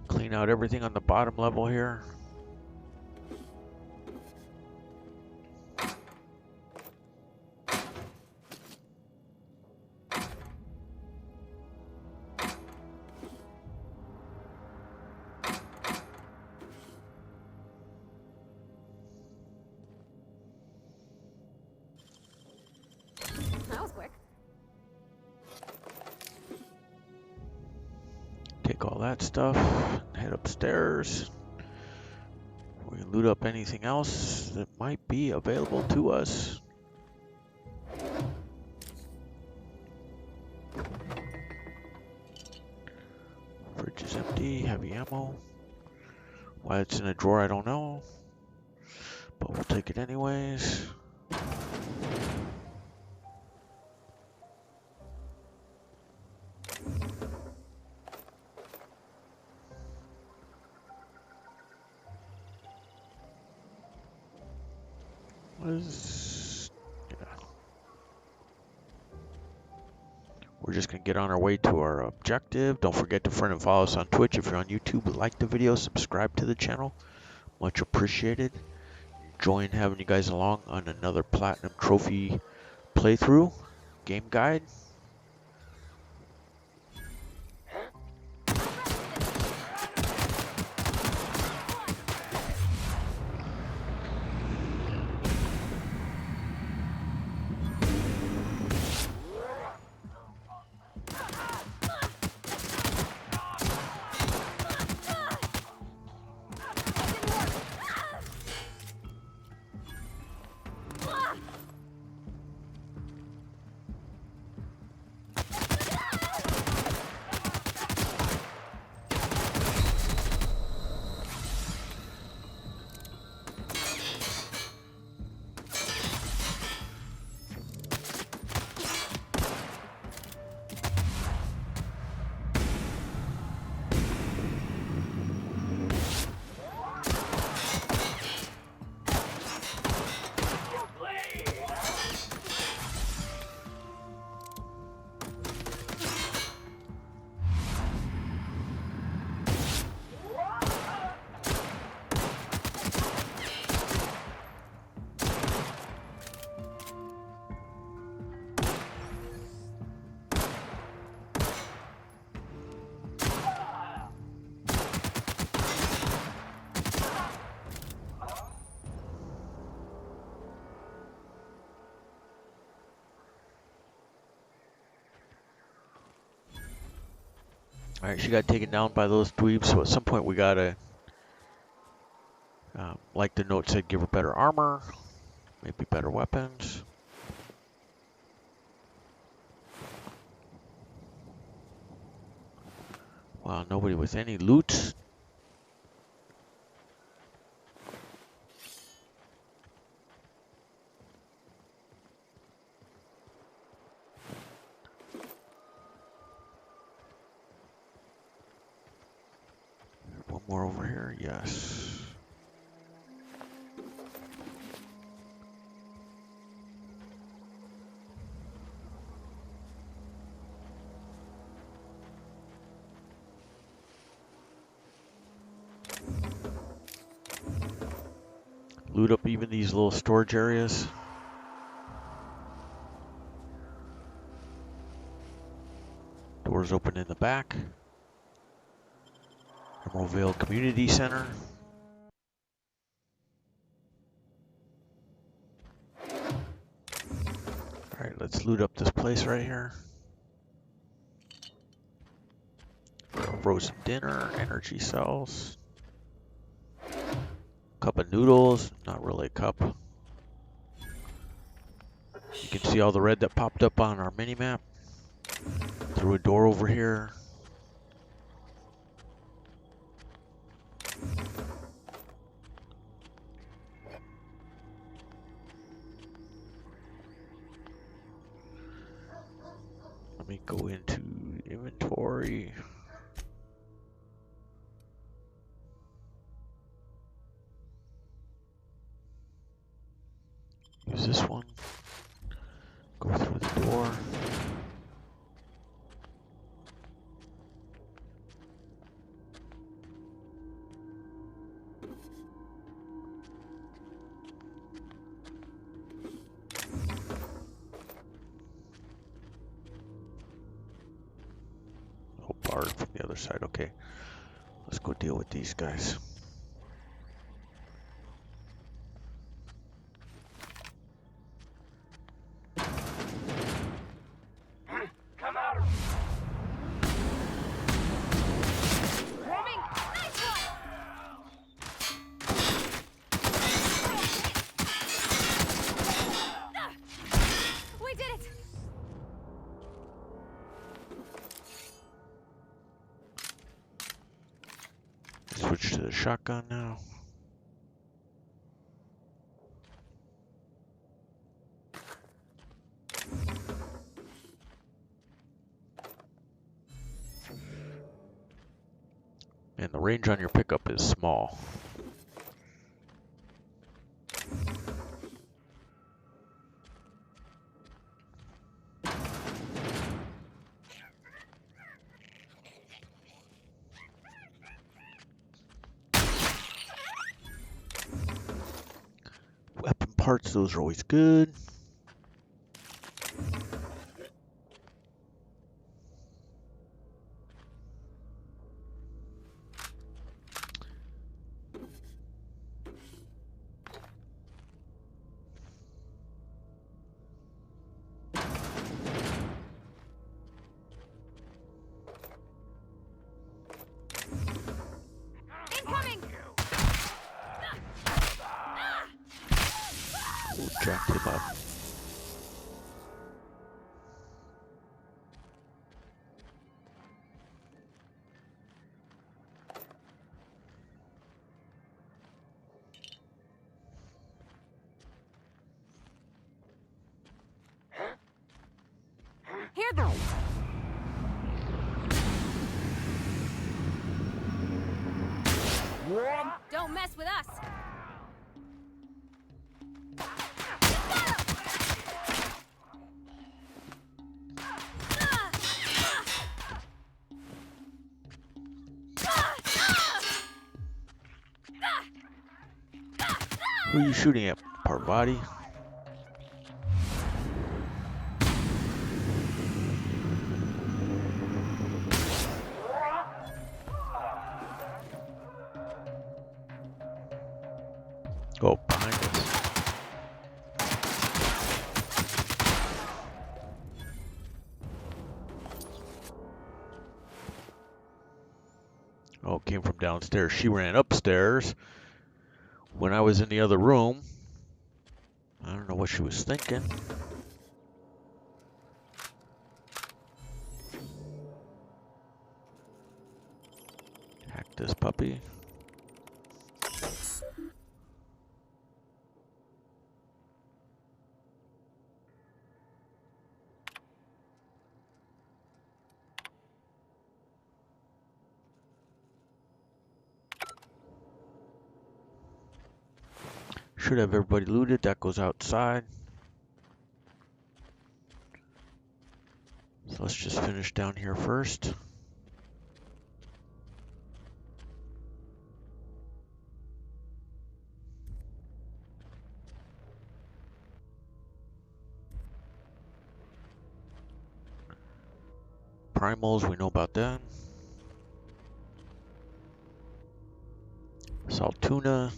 Clean out everything on the bottom level here. That was quick. Take all that stuff, head upstairs. We can loot up anything else that might be available to us. Fridge is empty, heavy ammo. Why it's in a drawer, I don't know. But we'll take it anyways. What is... Yeah. we're just going to get on our way to our objective. Don't forget to friend and follow us on Twitch. If you're on YouTube, like the video, subscribe to the channel. Much appreciated. Enjoying having you guys along on another Platinum Trophy playthrough, game guide. Alright, she got taken down by those dweebs, so at some point we gotta, like the note said, give her better armor, maybe better weapons. Wow, nobody with any loot. One more over here, yes. Loot up even these little storage areas. Doors open in the back. Emeraldville Community Center. Alright, let's loot up this place right here. Frozen dinner, energy cells. Cup of noodles, not really a cup. You can see all the red that popped up on our mini-map. Through a door over here. Let me go into inventory. Use this one. Go through the door. Oh, barred from the other side. Okay. Let's go deal with these guys. Switch to the shotgun now. And the range on your pickup is small. parts, those are always good. We'll jack him up. Here though. Don't mess with us. Who are you shooting at, Parvati? Oh, behind us. Oh, came from downstairs. She ran upstairs when I was in the other room. I don't know what she was thinking. Hack this puppy. Should have everybody looted. That goes outside. So let's just finish down here first. Primals, we know about that. Salt tuna.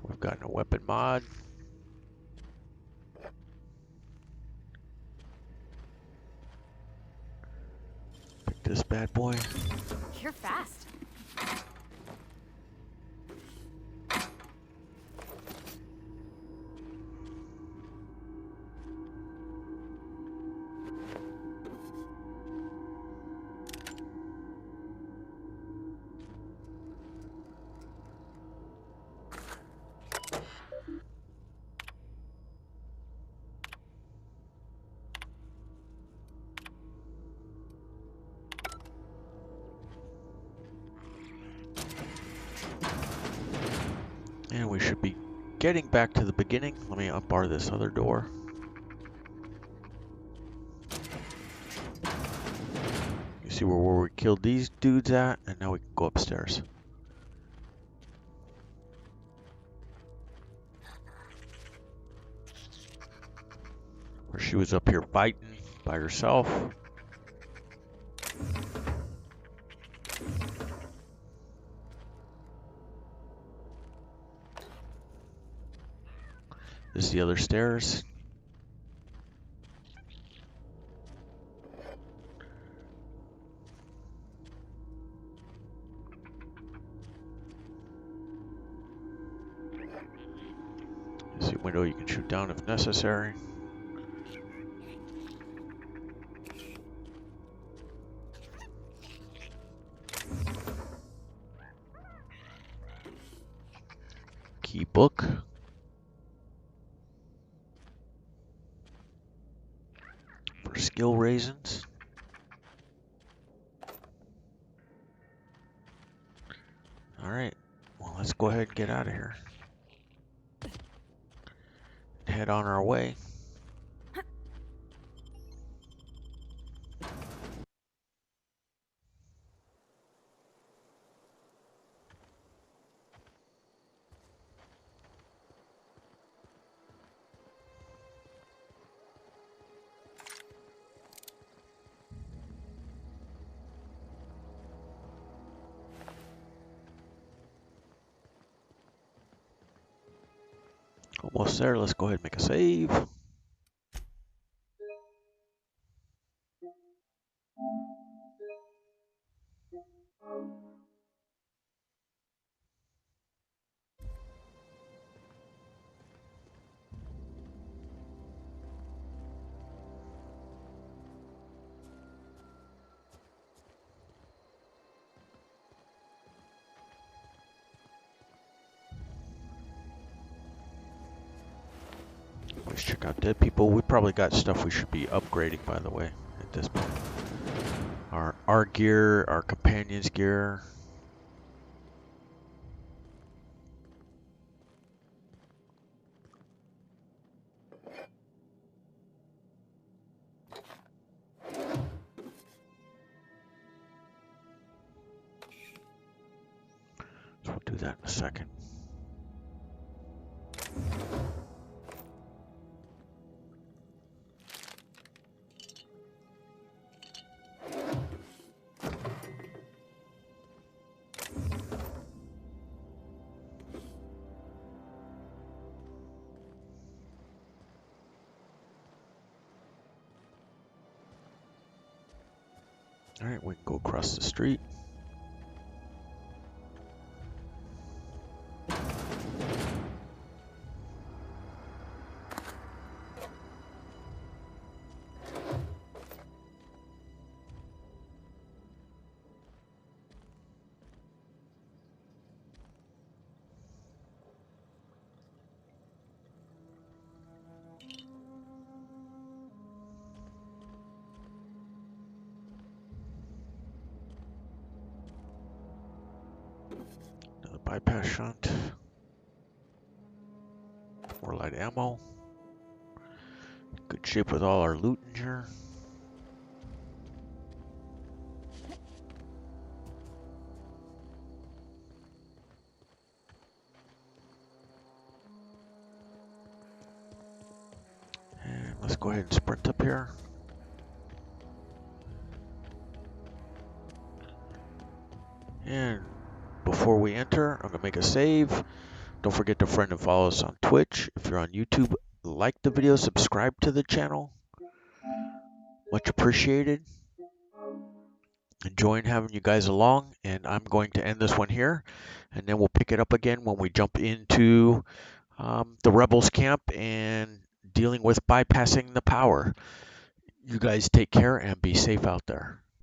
We've got a weapon mod. Pick this bad boy. You're fast. And we should be getting back to the beginning. Let me unbar this other door. You see where we killed these dudes at, and now we can go upstairs. Where she was up here fighting by herself. This is the other stairs. This is a window you can shoot down if necessary. book. For skill raisins. Alright, well, let's go ahead and get out of here. Head on our way. Almost there. Let's go ahead and make a save. Let's check out dead people. We probably got stuff we should be upgrading, by the way, at this point. Our gear, our companions' gear. So we'll do that in a second. All right, we can go across the street. Another bypass shunt. More light ammo. Good shape with all our loot in here. And let's go ahead and sprint up here. And before we enter, I'm going to make a save. Don't forget to friend and follow us on Twitch. If you're on YouTube, like the video, subscribe to the channel. Much appreciated. Enjoying having you guys along, and I'm going to end this one here, and then we'll pick it up again when we jump into the Rebels camp and dealing with bypassing the power. You guys take care and be safe out there.